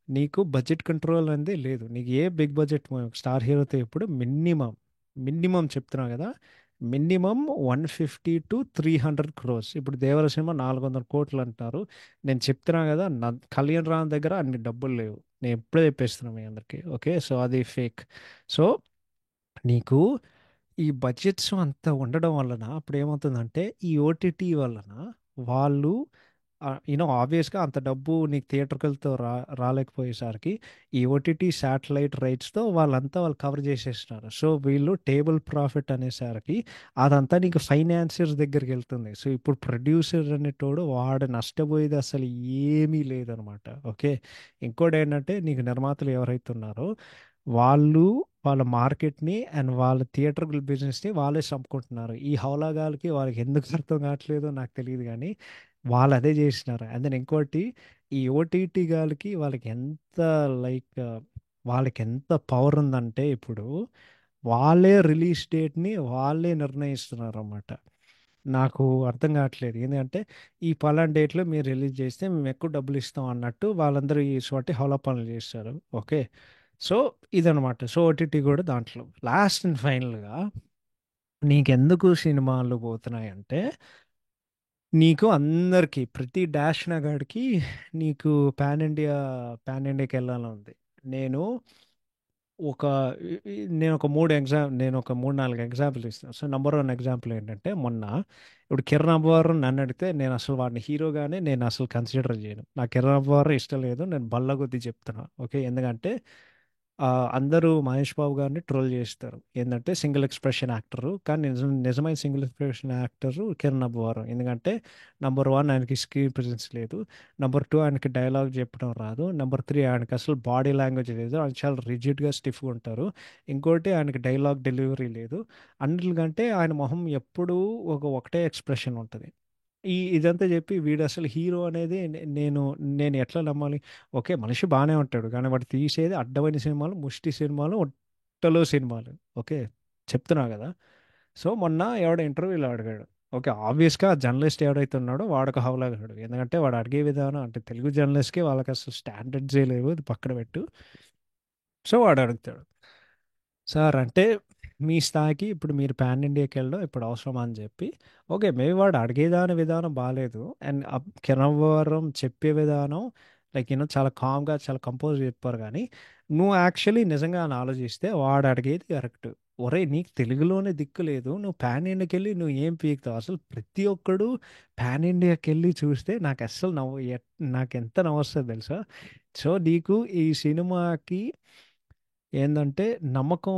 నీకు బడ్జెట్ కంట్రోల్ అనేది లేదు. నీకు ఏ బిగ్ బడ్జెట్ స్టార్ హీరోతో ఇప్పుడు మినిమం చెప్తున్నా కదా, మినిమం 150 to 300 crores. ఇప్పుడు దేవర సినిమా 400 కోట్లు అంటారు. నేను చెప్తున్నా కదా, నా కళ్యాణ్ రామ్ దగ్గర అన్ని డబ్బులు లేవు. నేను ఎప్పుడే చెప్పేస్తున్నా మీ అందరికీ. ఓకే, సో అది ఫేక్. సో నీకు ఈ బడ్జెట్స్ అంత ఉండడం వలన అప్పుడు ఏమవుతుందంటే, ఈ ఓటీటీ వలన వాళ్ళు ఆబ్వియస్గా అంత డబ్బు నీకు థియేటర్కల్తో రాలేకపోయేసరికి, ఈ ఓటీటీ శాటిలైట్ రైట్స్తో వాళ్ళు కవర్ చేసేస్తున్నారు. సో వీళ్ళు టేబుల్ ప్రాఫిట్ అనేసరికి అదంతా నీకు ఫైనాన్సియర్స్ దగ్గరికి వెళ్తుంది. సో ఇప్పుడు ప్రొడ్యూసర్ అనేటోడు వాడు నష్టపోయేది అసలు ఏమీ లేదనమాట. ఓకే, ఇంకోటి ఏంటంటే, నీకు నిర్మాతలు ఎవరైతే ఉన్నారో వాళ్ళు వాళ్ళ మార్కెట్ని అండ్ వాళ్ళ థియేటర్ బిజినెస్ని వాళ్ళే చంపుకుంటున్నారు. ఈ హౌలాగాలకి వాళ్ళకి ఎందుకు అర్థం కావట్లేదో నాకు తెలియదు కానీ వాళ్ళు అదే చేసినారు. అండ్ దెన్ ఇంకోటి, ఈ ఓటీటీ గాలకి లైక్ వాళ్ళకి ఎంత పవర్ ఉందంటే, ఇప్పుడు వాళ్ళే రిలీజ్ డేట్ని వాళ్ళే నిర్ణయిస్తున్నారు అన్నమాట. నాకు అర్థం కావట్లేదు. ఎందుకంటే ఈ పలానా డేట్లో మీరు రిలీజ్ చేస్తే మేము ఎక్కువ డబ్బులు ఇస్తాం అన్నట్టు వాళ్ళందరూ ఈ చోటి హౌలా పనులు చేస్తారు. ఓకే, సో ఇదనమాట. సో ఓటీటీ కూడా దాంట్లో లాస్ట్ అండ్ ఫైనల్గా నీకెందుకు సినిమాలు పోతున్నాయంటే, నీకు అందరికి ప్రతి డాష్ నగాడికి నీకు పాన్ ఇండియాకి వెళ్ళాలని ఉంది. నేను ఒక నేను ఒక మూడు నాలుగు ఎగ్జాంపుల్ ఇస్తాను. సో నంబర్ వన్ ఎగ్జాంపుల్ ఏంటంటే, మొన్న ఇప్పుడు కిరణ్ అబ్బవరం నన్ను అడిగితే నేను అసలు వాడిని హీరోగానే నేను అసలు కన్సిడర్ చేయను. నాకు కిరణ్ అబ్బవరం ఇష్టం లేదు, నేను బల్ల కొద్దీ చెప్తున్నా. ఓకే, ఎందుకంటే ఆ, అందరూ మహేష్ బాబు గారిని ట్రోల్ చేస్తారు ఏంటంటే సింగిల్ ఎక్స్ప్రెషన్ యాక్టరు, కానీ నిజమైన single expression actor Kiran Abbavaram. ఎందుకంటే నంబర్ వన్, ఆయనకి స్క్రీన్ ప్రెజెన్స్ లేదు. నంబర్ టూ, ఆయనకి డైలాగ్ చెప్పడం రాదు. నంబర్ త్రీ, ఆయనకి అసలు బాడీ లాంగ్వేజ్ లేదు, ఆయన చాలా రిజిడ్గా స్టిఫ్గా ఉంటారు. ఇంకోటి, ఆయనకి డైలాగ్ డెలివరీ లేదు. అన్నిటికంటే ఆయన మొహం ఎప్పుడూ ఒకటే ఎక్స్ప్రెషన్ ఉంటుంది. ఇదంతా చెప్పి వీడు అసలు హీరో అనేది నేను ఎట్లా నమ్మాలి? ఓకే, మనిషి బాగానే ఉంటాడు, కానీ వాడు తీసేది అడ్డమైన సినిమాలు, ముష్టి సినిమాలు, ఒట్టలో సినిమాలు. ఓకే, చెప్తున్నా కదా. సో మొన్న ఎవడో ఇంటర్వ్యూలో అడిగాడు. ఓకే, ఆబ్వియస్గా జర్నలిస్ట్ ఎవడైతే ఉన్నాడో వాడొక హవలాగాడు. ఎందుకంటే వాడు అడిగే విధానం అంటే తెలుగు జర్నలిస్ట్కి వాళ్ళకి అసలు స్టాండర్డ్సే లేవు, అది పక్కన పెట్టు. సో వాడు అడుగుతాడు, సార్ అంటే మీ స్థాయికి ఇప్పుడు మీరు పాన్ ఇండియాకి వెళ్ళడం ఇప్పుడు అవసరమా అని చెప్పి. ఓకే, మేబీ వాడు అడిగేదాని విధానం బాగాలేదు, అండ్ కిరణవరం చెప్పే విధానం లైక్ చాలా కామ్గా చాలా కంపోజ్ చెప్పారు. కానీ నువ్వు యాక్చువల్లీ నిజంగా అని ఆలోచిస్తే వాడు అడిగేది కరెక్ట్. ఒరే, నీకు తెలుగులోనే దిక్కు లేదు, నువ్వు పాన్ ఇండియాకి వెళ్ళి నువ్వు ఏం పీకుతావు? అసలు ప్రతి ఒక్కడు పాన్ ఇండియాకి వెళ్ళి చూస్తే నాకు అస్సలు నాకు ఎంత నవ్వొస్తుంది తెలుసా. సో నీకు ఈ సినిమాకి ఏంటంటే నమ్మకం,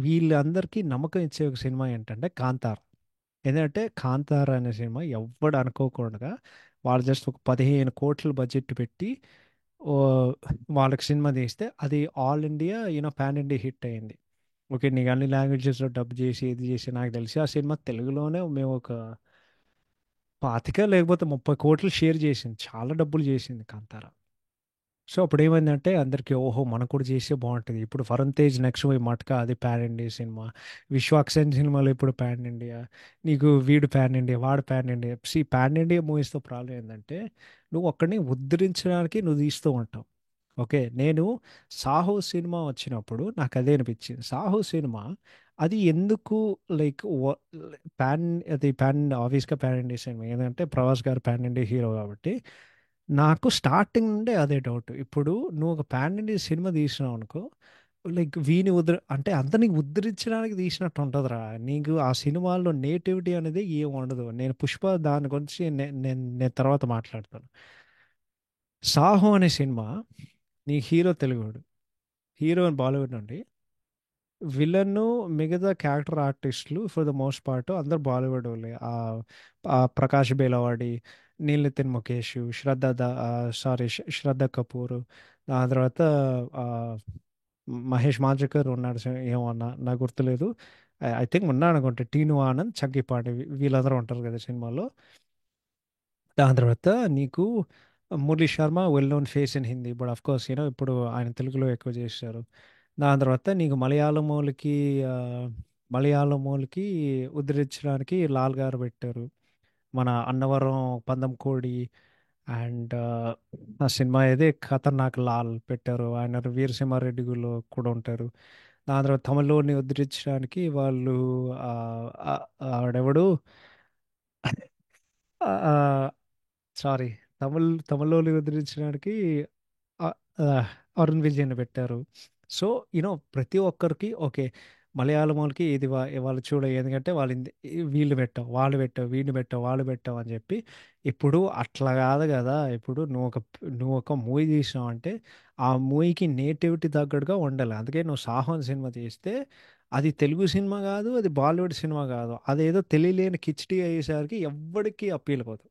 వీళ్ళందరికీ నమ్మకం ఇచ్చే ఒక సినిమా ఏంటంటే కాంతార. ఎందుకంటే కాంతార అనే సినిమా ఎవ్వడు అనుకోకుండా వాళ్ళు జస్ట్ ఒక 15 కోట్ల బడ్జెట్ పెట్టి ఓ, వాళ్ళకి సినిమా తీస్తే అది all India pan India hit అయింది. ఓకే, నీకు అన్ని లాంగ్వేజెస్లో డబ్ చేసి ఇది చేసి నాకు తెలిసి ఆ సినిమా తెలుగులోనే మేము ఒక 25 లేకపోతే 30 కోట్లు షేర్ చేసింది, చాలా డబ్బులు చేసింది కాంతార. సో అప్పుడు ఏమైందంటే అందరికీ ఓహో మనకు కూడా చేస్తే బాగుంటుంది. ఇప్పుడు వరుణ్ తేజ్ నెక్స్ట్ పోయి మట్కా, అది పాన్ ఇండియా సినిమా. విశ్వాక్సేన్ సినిమాలో ఇప్పుడు పాన్ ఇండియా. నీకు వీడు పాన్ ఇండియా, వాడు పాన్ ఇండియా. పాన్ ఇండియా మూవీస్తో ప్రాబ్లం ఏంటంటే నువ్వు ఒక్కడిని ఉద్ధరించడానికి నువ్వు తీస్తూ ఉంటావు. ఓకే, నేను సాహో సినిమా వచ్చినప్పుడు నాకు అదే అనిపించింది. సాహో సినిమా అది ఎందుకు లైక్ పాన్ అది పాన్ ఆఫీస్గా పాన్ ఇండియా సినిమా, ఏంటంటే ప్రభాస్ గారు పాన్ ఇండియా హీరో కాబట్టి నాకు స్టార్టింగ్ నుండే అదే డౌట్. ఇప్పుడు నువ్వు ఒక పాన్ ఇండియా సినిమా తీసినావు అనుకో, లైక్ అంటే అంత నీకు ఉద్ధరించడానికి తీసినట్టు ఉంటుందిరా. నీకు ఆ సినిమాల్లో నేటివిటీ అనేది ఏం ఉండదు. నేను పుష్ప దాని గురించి నేను తర్వాత మాట్లాడతాను. సాహో అనే సినిమా, నీ హీరో తెలుగుడు, హీరో బాలీవుడ్ నుండి, విలన్ మిగతా క్యారెక్టర్ ఆర్టిస్టులు ఫర్ ద మోస్ట్ పార్ట్ అందరు బాలీవుడ్ వాళ్ళే. ఆ ప్రకాష్ బేలవాడి, నీల్ నితిన్ ముఖేష్, శ్రద్ధ కపూర్, ఆ తర్వాత ఆ, మహేష్ మాంజ్రేకర్ ఉన్నాడు. ఏమన్నా నాకు గుర్తులేదు. ఐ థింక్ ఉన్నాడు అనుకుంటే టీను ఆనంద్, చంకీపాండే, వీళ్ళందరూ ఉంటారు కదా సినిమాలో. దాని తర్వాత నీకు Murali Sharma, well known face in Hindi, but of course ఇప్పుడు ఆయన తెలుగులో ఎక్కువ చేశారు. దాని తర్వాత నీకు ఆ, మలయాళంలోకి ఉద్ధరించడానికి లాల్ గారు పెట్టారు. మన అన్నవరం పందం కోడి అండ్ ఆ సినిమా ఏదే ఖతర్నాక్ లాల్ పెట్టారు. ఆయన వీరసింహారెడ్డిలో కూడా ఉంటారు. దాని తర్వాత తమిళని ఉద్ధరించడానికి వాళ్ళు ఆ, ఆ, ఆడెవడు సారీ, తమిళ్లోని ఉద్ధరించడానికి ఆ, ఆ, అరుణ్ విజయ్ని పెట్టారు. సో ప్రతి ఒక్కరికి ఓకే, మలయాళం వాళ్ళకి వాళ్ళు చూడ, ఎందుకంటే వీళ్ళు పెట్టావు, వాళ్ళు పెట్టావు, వీడిని పెట్టావు, వాళ్ళు పెట్టావు అని చెప్పి. ఇప్పుడు అట్లా కాదు కదా. ఇప్పుడు నువ్వు ఒక మూవీ తీసినావు అంటే ఆ మూవీకి నేటివిటీ తగ్గట్టుగా ఉండాలి. అందుకే నువ్వు సాహోన్ సినిమా తీస్తే అది తెలుగు సినిమా కాదు, అది బాలీవుడ్ సినిమా కాదు, అదేదో తెలియలేని కిచిడి అయ్యేసరికి ఎవ్వడికి అప్పీల్ అవ్వదు.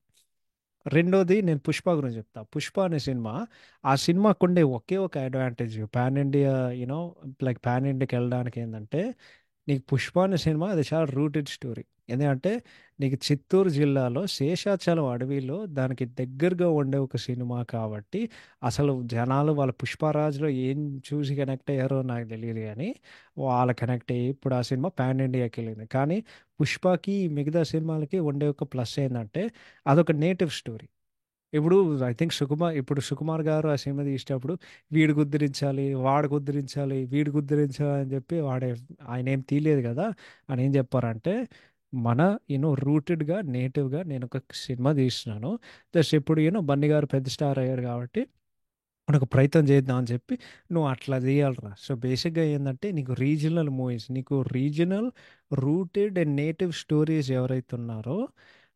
రెండోది, నేను పుష్ప గురించి చెప్తా. పుష్ప అనే సినిమా, ఆ సినిమాకు ఉండే ఒకే ఒక advantage pan India, you know like pan ఇండియాకి వెళ్ళడానికి ఏంటంటే, నీకు పుష్ప అనే సినిమా అది చాలా రూటెడ్ స్టోరీ. ఎందుకంటే నీకు చిత్తూరు జిల్లాలో శేషాచలం అడవిలో దానికి దగ్గరగా ఉండే ఒక సినిమా కాబట్టి అసలు జనాలు వాళ్ళ పుష్పరాజ్లో ఏం చూసి కనెక్ట్ అయ్యారో నాకు తెలియదు, కానీ వాళ్ళు కనెక్ట్ అయ్యి ఇప్పుడు ఆ సినిమా పాన్ ఇండియాకి వెళ్ళింది. కానీ పుష్పకి మిగతా సినిమాలకి ఉండే ఒక ప్లస్ ఏంటంటే అదొక నేటివ్ స్టోరీ. ఇప్పుడు ఐ థింక్ సుకుమార్ గారు ఆ సినిమా తీసేటప్పుడు వీడికి ఉద్ధరించాలి, వాడికి ఉద్ధరించాలి, వీడికి ఉద్ధరించాలి అని చెప్పి ఆయన ఏం తీయలేదు కదా. అని ఏం చెప్పారంటే మన రూటెడ్గా నేటివ్గా నేను ఒక సినిమా తీస్తున్నాను. జస్ట్ ఇప్పుడు బన్నీ గారు పెద్ద స్టార్ అయ్యారు కాబట్టి మనకు ప్రయత్నం చేద్దాం అని చెప్పి నువ్వు అట్లా తీయాలరా. సో బేసిక్గా ఏంటంటే నీకు రీజనల్ మూవీస్, నీకు regional rooted and native stories ఎవరైతే ఉన్నారో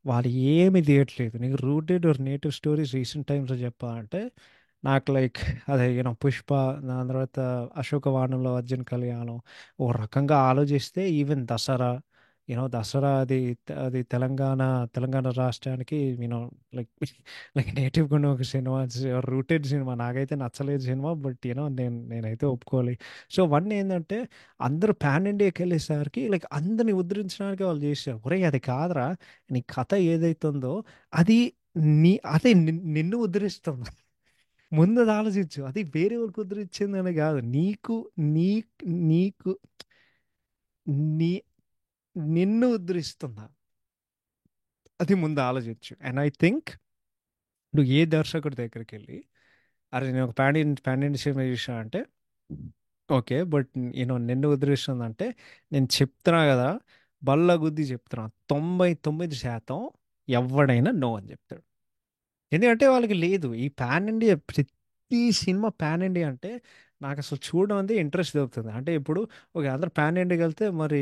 వాళ్ళు ఏమి తీయట్లేదు. నీకు rooted or native stories recent టైమ్స్లో చెప్పాలంటే నాకు లైక్ అదే పుష్ప, దాని తర్వాత అశోకవానంలో అర్జున్ కళ్యాణం. ఓ రకంగా ఆలోచిస్తే ఈవెన్ దసరా, దసరా అది తెలంగాణ రాష్ట్రానికి లైక్ లైక్ నేటివ్గా ఉన్న ఒక సినిమా, రూటెడ్ సినిమా. నాకైతే నచ్చలేదు సినిమా, బట్ నేనైతే ఒప్పుకోవాలి. సో వన్ ఏంటంటే అందరూ పాన్ ఇండియాకి వెళ్ళేసరికి లైక్ అందరిని ఉద్ధరించడానికి వాళ్ళు చేశారు. ఒరే అది కాదురా, నీ కథ ఏదైతుందో అది నిన్ను ఉద్ధరిస్తుంది. ముందు అది ఆలోచించు. అది వేరే వాళ్ళకి ఉద్ధరించిందని కాదు, నీ నీకు నీ నిన్ను ఉద్ధరిస్తుందా, అది ముందు ఆలోచించు. అండ్ ఐ థింక్ నువ్వు ఏ దర్శకుడి దగ్గరికి వెళ్ళి అరే నేను ఒక పాండియన్ సినిమా చూసా అంటే ఓకే, బట్ నిన్ను ఉద్ధరిస్తుందంటే నేను చెప్తున్నా కదా, బల్ల గుద్ది చెప్తున్నా, 99% ఎవడైనా నో అని చెప్తాడు. ఎందుకంటే వాళ్ళకి లేదు ఈ పాన్ ఇండియా. ప్రతి సినిమా పాన్ ఇండియా అంటే నాకు అసలు చూడడం అనేది ఇంట్రెస్ట్ దొరుకుతుంది. అంటే ఇప్పుడు ఓకే అందరు పాన్ ఇండియాకి వెళ్తే మరి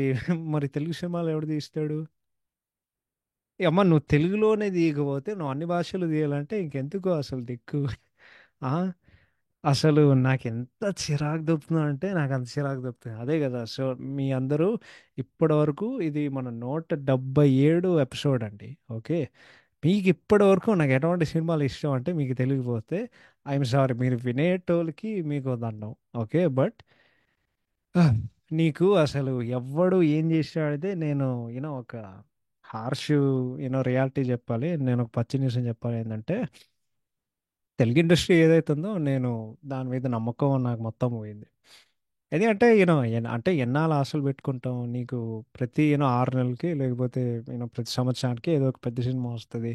మరి తెలుగు సినిమాలు ఎవడు తీస్తాడు? అమ్మ నువ్వు తెలుగులోనే తీయకపోతే నువ్వు అన్ని భాషలు తీయాలంటే ఇంకెందుకు అసలు దిక్కు. ఆ అసలు నాకు ఎంత చిరాకు దొప్పుతుంది అంటే నాకు అంత చిరాకు దొప్పుతుంది. అదే కదా. సో మీ అందరూ ఇప్పటి వరకు ఇది మన 177 ఎపిసోడ్ అండి. ఓకే, మీకు ఇప్పటి వరకు నాకు ఎటువంటి సినిమాలు ఇష్టం అంటే మీకు తెలియకపోతే ఐఎమ్ సారీ, మీరు వినేటోళ్ళకి మీకు దండం. ఓకే, బట్ నీకు అసలు ఎవ్వడు ఏం చేసాడితే నేను ఒక హార్ష్ రియాలిటీ చెప్పాలి. నేను ఒక పచ్చి నిజం చెప్పాలి ఏంటంటే తెలుగు ఇండస్ట్రీ ఏదైతుందో నేను దాని మీద నమ్మకం నాకు మొత్తం పోయింది. ఎందుకంటే అంటే ఎన్నాళ్ళు ఆశలు పెట్టుకుంటాం. నీకు ప్రతి 6 నెలలకి లేకపోతే ప్రతి సంవత్సరానికి ఏదో ఒక పెద్ద సినిమా వస్తుంది.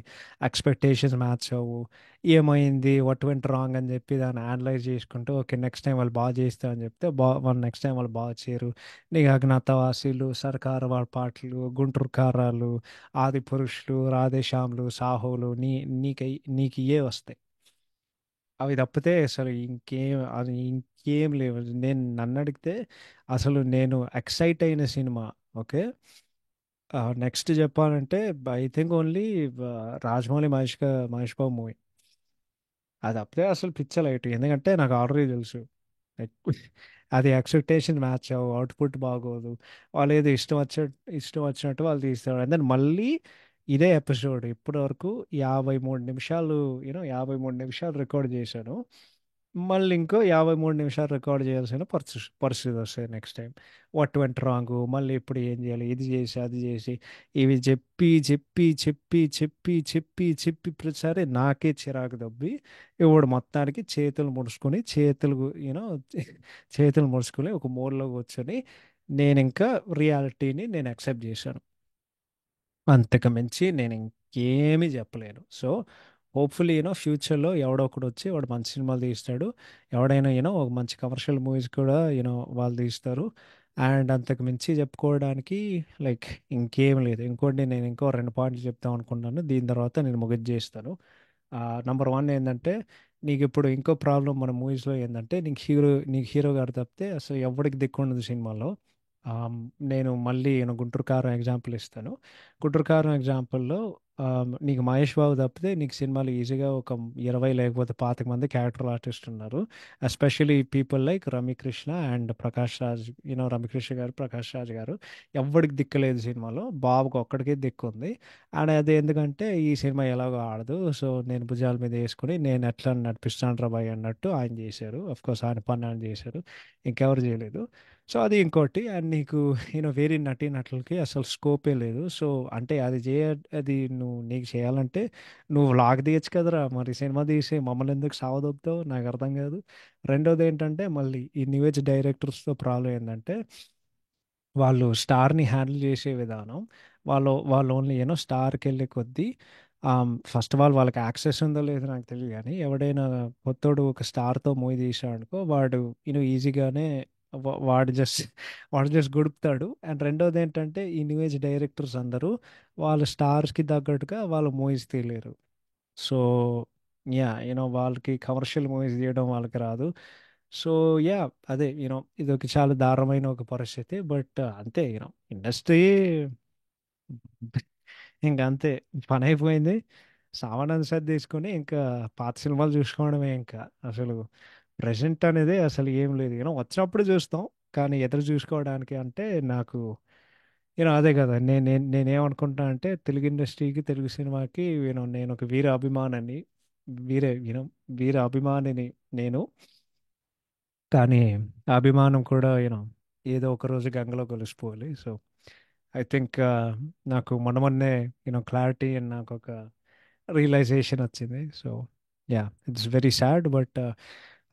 ఎక్స్పెక్టేషన్స్ మ్యాచ్ అవ్వు, ఏమైంది, వాట్ వెంట్ రాంగ్ అని చెప్పి దాన్ని అనలైజ్ చేసుకుంటూ ఓకే నెక్స్ట్ టైం వాళ్ళు బాగా చేస్తారని చెప్తే వాళ్ళు నెక్స్ట్ టైం వాళ్ళు బాగా చేయరు. నీకు అజ్ఞాతవాసిలు, సర్కారు వాళ్ళ పాటలు, గుంటూరు కారాలు, ఆది పురుషులు, రాధేశ్యాములు, సాహోలు, నీకు ఇవే వస్తాయి. అవి తప్పితే అసలు ఇంకేం లేవు. నన్ను అడిగితే అసలు నేను ఎక్సైట్ అయిన సినిమా ఓకే నెక్స్ట్ చెప్పాలంటే I think only Rajamouli Mahesh Babu movie. అది తప్పితే అసలు పిచ్చ లైట్. ఎందుకంటే నాకు ఆల్రెడీ తెలుసు like, అది ఎక్స్పెక్టేషన్ మ్యాచ్ అవ్వు, అవుట్పుట్ బాగోదు, వాళ్ళు ఏదో ఇష్టం వచ్చినట్టు వాళ్ళు తీస్తారు. అండ్ దెన్ మళ్ళీ ఇదే ఎపిసోడ్ ఇప్పటి వరకు 53 నిమిషాలు 53 నిమిషాలు రికార్డ్ చేశాను. మళ్ళీ ఇంకో 53 నిమిషాలు రికార్డ్ చేయాల్సిన పరిస్థితి వస్తుంది next time. What went wrong, మళ్ళీ ఇప్పుడు ఏం చేయాలి, ఇది చేసి అది చేసి ఇవి చెప్పి చెప్పి చెప్పి చెప్పి చెప్పి చెప్పి ప్రతిసారి నాకే చిరాకు దబ్బి ఇప్పుడు మొత్తానికి చేతులు ముడుచుకుని ఒక మూలలో కూర్చొని నేను ఇంకా రియాలిటీని నేను యాక్సెప్ట్ చేశాను. అంతకు మించి నేను ఇంకేమీ చెప్పలేను. సో హోప్ఫుల్లీ ఫ్యూచర్లో ఎవడో ఒకడు వచ్చి వాడు మంచి సినిమాలు తీస్తాడు. ఎవడైనా ఒక మంచి కమర్షియల్ మూవీస్ కూడా వాళ్ళు తీస్తారు. అండ్ అంతకు మించి చెప్పుకోవడానికి లైక్ ఇంకేం లేదు. ఇంకోటి నేను ఇంకో 2 పాయింట్లు చెప్తాం అనుకుంటున్నాను, దీని తర్వాత నేను ముగించేస్తాను. నంబర్ వన్ ఏంటంటే నీకు ఇప్పుడు ఇంకో ప్రాబ్లం మన మూవీస్లో ఏంటంటే నీకు హీరో గారు తప్పితే అసలు ఎవరికి దిక్కుండదు సినిమాలో. ఆమ్, నేను మళ్ళీ గుంటూరు కారం ఎగ్జాంపుల్ ఇస్తాను. గుంటూరు కారం ఎగ్జాంపుల్లో నీకు మహేష్ బాబు తప్పితే నీకు సినిమాలు ఈజీగా ఒక 20 లేకపోతే 25 మంది క్యారెక్టర్ ఆర్టిస్ట్ ఉన్నారు. Especially people like Ramya Krishna and Prakash Raj. Ramya Krishna garu, Prakash Raj గారు ఎవరికి దిక్కలేదు సినిమాలో, బాబుకి ఒక్కడికే దిక్కు ఉంది. అండ్ అది ఎందుకంటే ఈ సినిమా ఎలాగో ఆడదు, సో నేను భుజాల మీద వేసుకుని నేను ఎట్లా నడిపిస్తాను రా బాయ్ అన్నట్టు ఆయన చేశారు. కోర్స్ ఆయన పని ఆయన చేశారు, ఇంకెవరు చేయలేదు. సో అది ఇంకోటి. అండ్ నీకు వేరే నటీనటులకి అసలు స్కోపే లేదు. సో అంటే అది నీకు చేయాలంటే నువ్వు లాగ్ తీయచ్చు కదరా, మరి సినిమా తీసి మమ్మల్ని ఎందుకు సావదొబ్బుతావు, నాకు అర్థం కాదు. రెండోది ఏంటంటే మళ్ళీ ఈ న్యూ ఏజ్ డైరెక్టర్స్తో ప్రాబ్లం ఏంటంటే వాళ్ళు స్టార్ని హ్యాండిల్ చేసే విధానం, వాళ్ళు ఓన్లీ స్టార్కి వెళ్ళే కొద్దీ ఫస్ట్ ఆఫ్ ఆల్ వాళ్ళకి యాక్సెస్ ఉందో లేదో నాకు తెలియదు కానీ ఎవడైనా కొత్తోడు ఒక స్టార్తో మూవీ తీసాడనుకో వాడు ఈజీగానే వాడు జస్ట్ వాడు జస్ట్ గొడుపుతాడు. అండ్ రెండోది ఏంటంటే ఈ న్యూ ఏజ్ డైరెక్టర్స్ అందరూ వాళ్ళ స్టార్స్కి తగ్గట్టుగా వాళ్ళ మూవీస్ తీయలేరు. సో యా వాళ్ళకి కమర్షియల్ మూవీస్ తీయడం వాళ్ళకి రాదు. సో యా అదే ఇది ఒక చాలా దారుణమైన ఒక పరిస్థితి. బట్ అంతే ఇండస్ట్రీ ఇంకా అంతే, పని అయిపోయింది. సామాన్ సార్ తీసుకొని ఇంకా పాత సినిమాలు చూసుకోవడమే ఇంకా. అసలు ప్రెజెంట్ అనేది అసలు ఏం లేదు. వచ్చినప్పుడు చూస్తాం, కానీ ఎదురు చూసుకోవడానికి అంటే నాకు అదే కదా నేనేమనుకుంటా అంటే తెలుగు ఇండస్ట్రీకి తెలుగు సినిమాకి నేను ఒక వీర అభిమానిని. వీరే వీర అభిమానిని నేను. కానీ ఆ అభిమానం కూడా ఏదో ఒక రోజు గంగలో కలిసిపోవాలి. సో ఐ థింక్ నాకు మొన్నే క్లారిటీ అండ్ నాకు ఒక రియలైజేషన్ వచ్చింది. So yeah, it's very sad but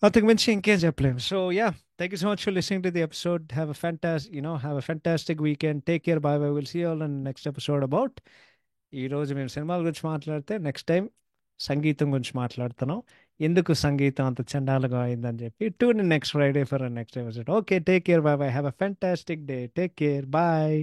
అంతకు మించి ఇంకేం చెప్పలేము. So yeah, thank you so much for listening to the episode. Have a fantastic weekend. Take care. Bye bye. Will see all in next episode about. ఈ రోజు మేము సినిమాల గురించి మాట్లాడితే నెక్స్ట్ టైం సంగీతం గురించి మాట్లాడుతున్నాం. ఎందుకు సంగీతం అంత చండాలంగా అయిందని చెప్పి. Tune in next Friday for next episode. Okay, take care. Bye bye. Have a fantastic day. Take care. Bye.